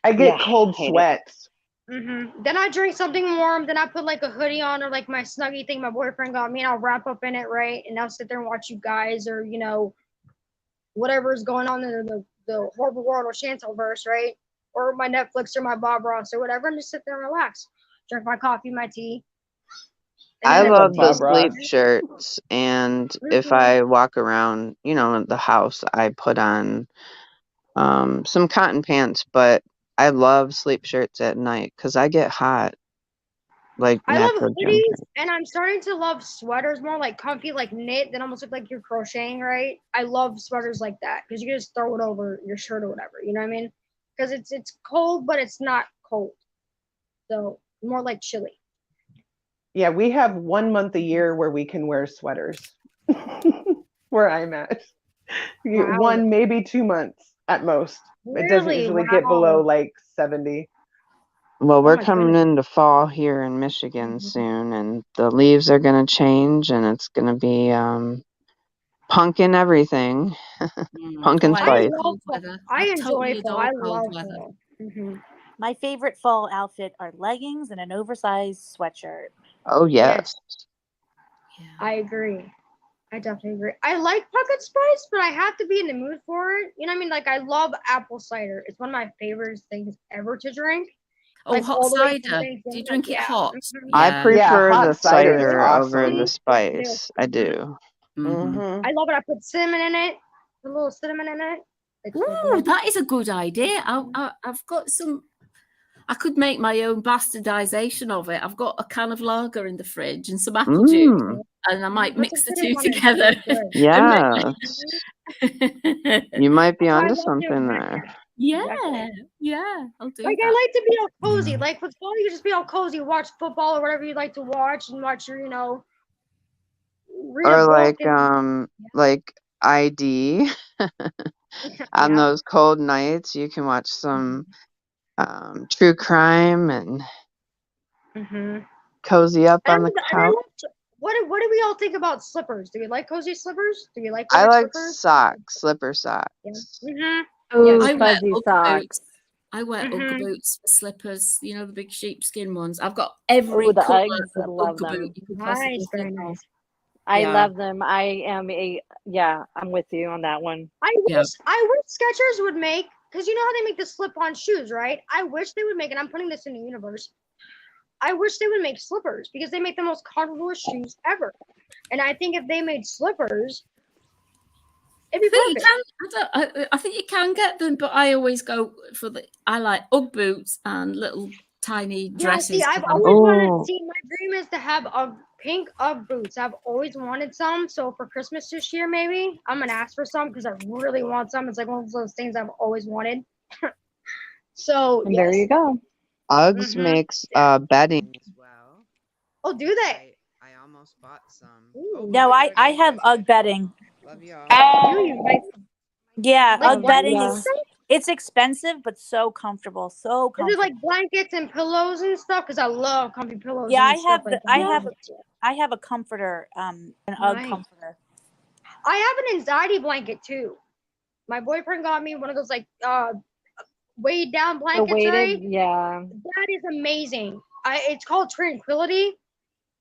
I get cold sweats. Then I drink something warm. Then I put like a hoodie on or like my snuggie thing my boyfriend got me, and I'll wrap up in it, right? And I'll sit there and watch you guys, or you know, whatever's going on in the horrible world or Chantelverse, right? Or my Netflix or my Bob Ross or whatever, and just sit there and relax. Drink my coffee, my tea. I love the sleep shirts, and if I walk around, you know, the house, I put on some cotton pants, but I love sleep shirts at night because I get hot. Like I love hoodies, and I'm starting to love sweaters more, like comfy, like knit, that almost look like you're crocheting, right? I love sweaters like that because you can just throw it over your shirt or whatever, you know what I mean? Because it's cold, but it's not cold, so more like chilly. Yeah, we have 1 month a year where we can wear sweaters. Where I'm at. Wow. 1, maybe 2 months at most. Really? It doesn't usually get below like 70. Well, we're coming into fall here in Michigan soon, and the leaves are going to change, and it's going to be pumpkin everything. Pumpkin spice. I enjoy fall. I love fall. My favorite fall outfit are leggings and an oversized sweatshirt. Oh, yes. I agree. I definitely agree. I like pumpkin spice, but I have to be in the mood for it. You know what I mean? Like, I love apple cider. It's one of my favorite things ever to drink. Oh, like, hot cider. Do you drink it hot? I prefer the cider over the spice. I do. I love it. I put cinnamon in it. A little cinnamon in it. Ooh, that is a good idea. I've got some. I could make my own bastardization of it. I've got a can of lager in the fridge and some apple juice, and I might That's a mix the pretty two one. It's together. good. Yeah, you might be I onto love doing something that. there. Yeah, Exactly. yeah, I'll do Like that. I like to be all cozy. Yeah. Like with fall, you just be all cozy, watch football or whatever you like to watch, and watch your, read a Or book and like ID on yeah. those cold nights, you can watch some true crime and Mm-hmm. cozy up on the And I couch. love what do we all think about slippers? Do you like cozy slippers? Do you like I wearing like slippers? slipper Yeah. socks. Mm-hmm. Ooh, I wear fuzzy Ugg socks. boots. I wear Ugg Mm-hmm. boots for slippers. You know, the big sheepskin ones. I've got Oh, every the colour Uggs, I of love Ugg boot them. you could possibly Nice, very think of. nice. I Yeah. love them. I'm with you on that one. I Yeah. wish Skechers would make, because you know how they make the slip-on shoes, right? I wish they would make, and I'm putting this in the universe. I wish they would make slippers because they make the most comfortable shoes ever. And I think if they made slippers, it'd be I think you perfect. can. I think you can get them, but I always go for I like Ugg boots and little tiny Yeah, dresses. see, I've 'cause I'm- always wanted. Oh, See, my dream is to have pink Ugg boots. I've always wanted some. So for Christmas this year, maybe I'm gonna ask for some because I really want some. It's like one of those things I've always wanted. So And there yes. you go. Uggs Mhm. makes bedding as well. Oh, do they? I almost bought some. Ooh. No, I have Ugg bedding. Love y'all. Do you like Yeah, like Ugg bedding yeah. blankets? it's expensive but so comfortable. So Is comfortable. it like blankets and pillows and stuff? Because I love comfy pillows. Yeah, and stuff like that. I have a comforter, an Ugg Nice. comforter. I have an anxiety blanket too. My boyfriend got me one of those like weighed down The blankets, weighted, right? yeah. That is amazing. It's called Tranquility.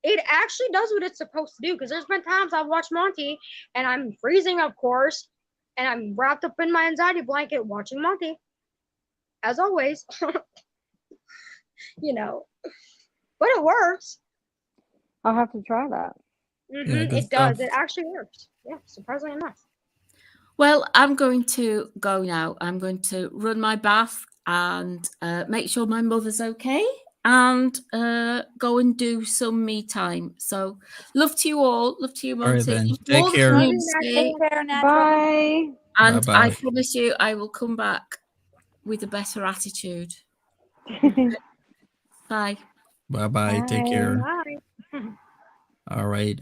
It actually does what it's supposed to do. Because there's been times I've watched Monty and I'm freezing, of course, and I'm wrapped up in my anxiety blanket watching Monty, as always. But it works. I'll have to try that. Yeah, good It does. stuff. It actually works. Yeah, surprisingly enough. Well, I'm going to go now. I'm going to run my bath and make sure my mother's okay and go and do some me time. So love to you all. Love to you, All right, Monty. then. Love to Take all the care. Love you, community. Natural. Take care, Natural. Bye. And Bye-bye. I promise you, I will come back with a better attitude. Bye. Bye-bye. Take care. Bye. All right.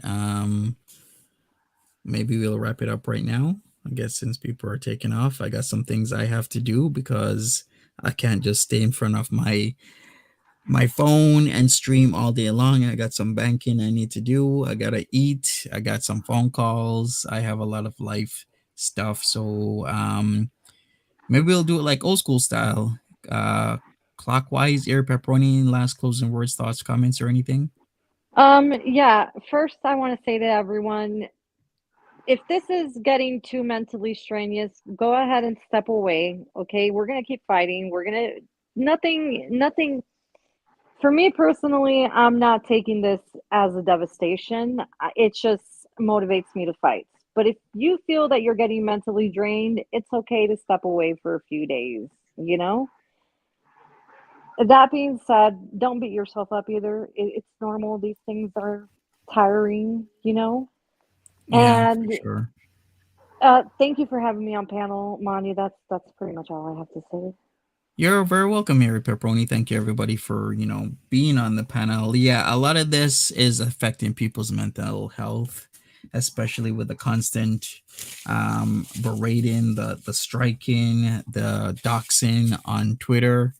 Maybe we'll wrap it up right now. I guess since people are taking off, I got some things I have to do because I can't just stay in front of my phone and stream all day long. I got some banking I need to do. I gotta eat. I got some phone calls. I have a lot of life stuff. So maybe we'll do it like old school style. Clockwise, Air Pepperoni, last closing words, thoughts, comments, or anything? Yeah, first I want to say to everyone, if this is getting too mentally strenuous, go ahead and step away. Okay, we're gonna keep fighting. Nothing. For me personally, I'm not taking this as a devastation. It just motivates me to fight. But if you feel that you're getting mentally drained, it's okay to step away for a few days, you know? That being said, don't beat yourself up either. It's normal. These things are tiring, you know? Yeah, And for sure. thank you for having me on panel, Monty. That's pretty much all I have to say. You're very welcome, Harry Pepperoni. Thank you, everybody, for being on the panel. Yeah, a lot of this is affecting people's mental health, especially with the constant berating, the striking, the doxing on Twitter.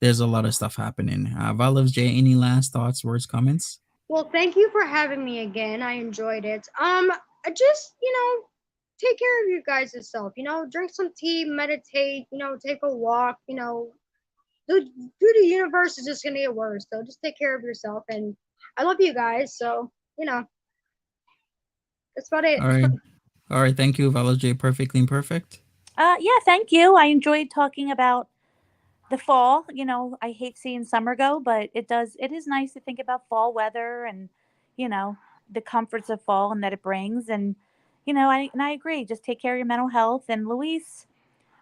There's a lot of stuff happening. Valos J, any last thoughts, words, comments? Well, thank you for having me again. I enjoyed it. Just take care of you guys yourself. Drink some tea, meditate. Take a walk. The universe is just gonna get worse. So just take care of yourself. And I love you guys. So that's about it. All right. Thank you, Valos J. Perfectly imperfect. Yeah, thank you. I enjoyed talking about the fall. I hate seeing summer go, but it is nice to think about fall weather and the comforts of fall and that it brings. And I agree, just take care of your mental health. And Louise,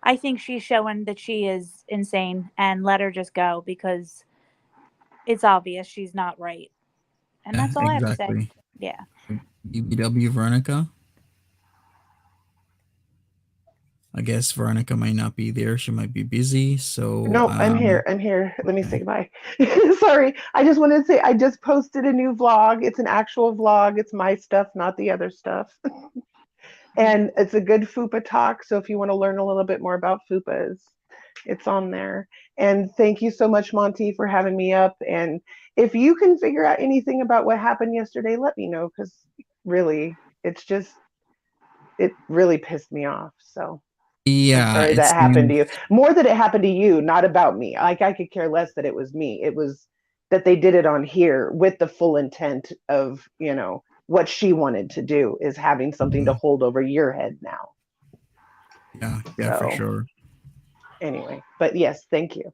I think she's showing that she is insane, and let her just go, because it's obvious she's not right. And that's all I have to say. Exactly. Yeah. BBW Veronica. I guess Veronica might not be there. She might be busy. So no, I'm here. Let me say goodbye. Sorry. I just wanted to say I just posted a new vlog. It's an actual vlog. It's my stuff, not the other stuff. And it's a good FUPA talk. So if you want to learn a little bit more about FUPAs, it's on there. And thank you so much, Monty, for having me up. And if you can figure out anything about what happened yesterday, let me know, because really, it really pissed me off. So yeah, I'm sorry that happened to you. More that it happened to you, not about me. Like, I could care less that it was me. It was that they did it on here with the full intent of, what she wanted to do is having something to hold over your head now. Yeah, for sure. Anyway, but yes, thank you.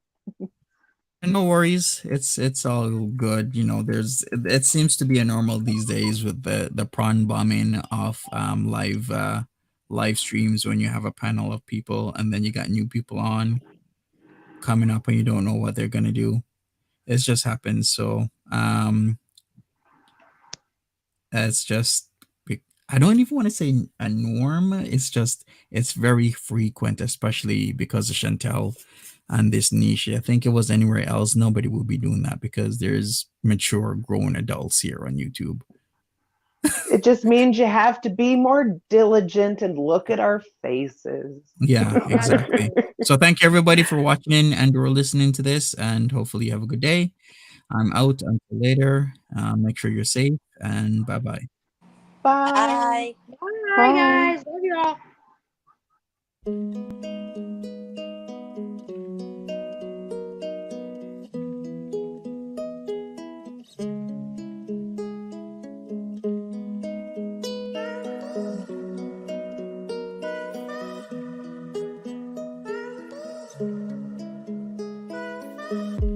No worries. It's all good. It seems to be a normal these days with the prawn bombing of live streams when you have a panel of people and then you got new people on coming up and you don't know what they're gonna do. It just happens. So it's just, I don't even want to say a norm. It's very frequent, especially because of Chantel and this niche. I think it was anywhere else, nobody would be doing that because there's mature grown adults here on YouTube. It just means you have to be more diligent and look at our faces. Yeah, exactly. So thank you everybody for watching and or listening to this, and hopefully you have a good day. I'm out until later. Make sure you're safe, and bye-bye. Bye. Bye, guys. Love you all.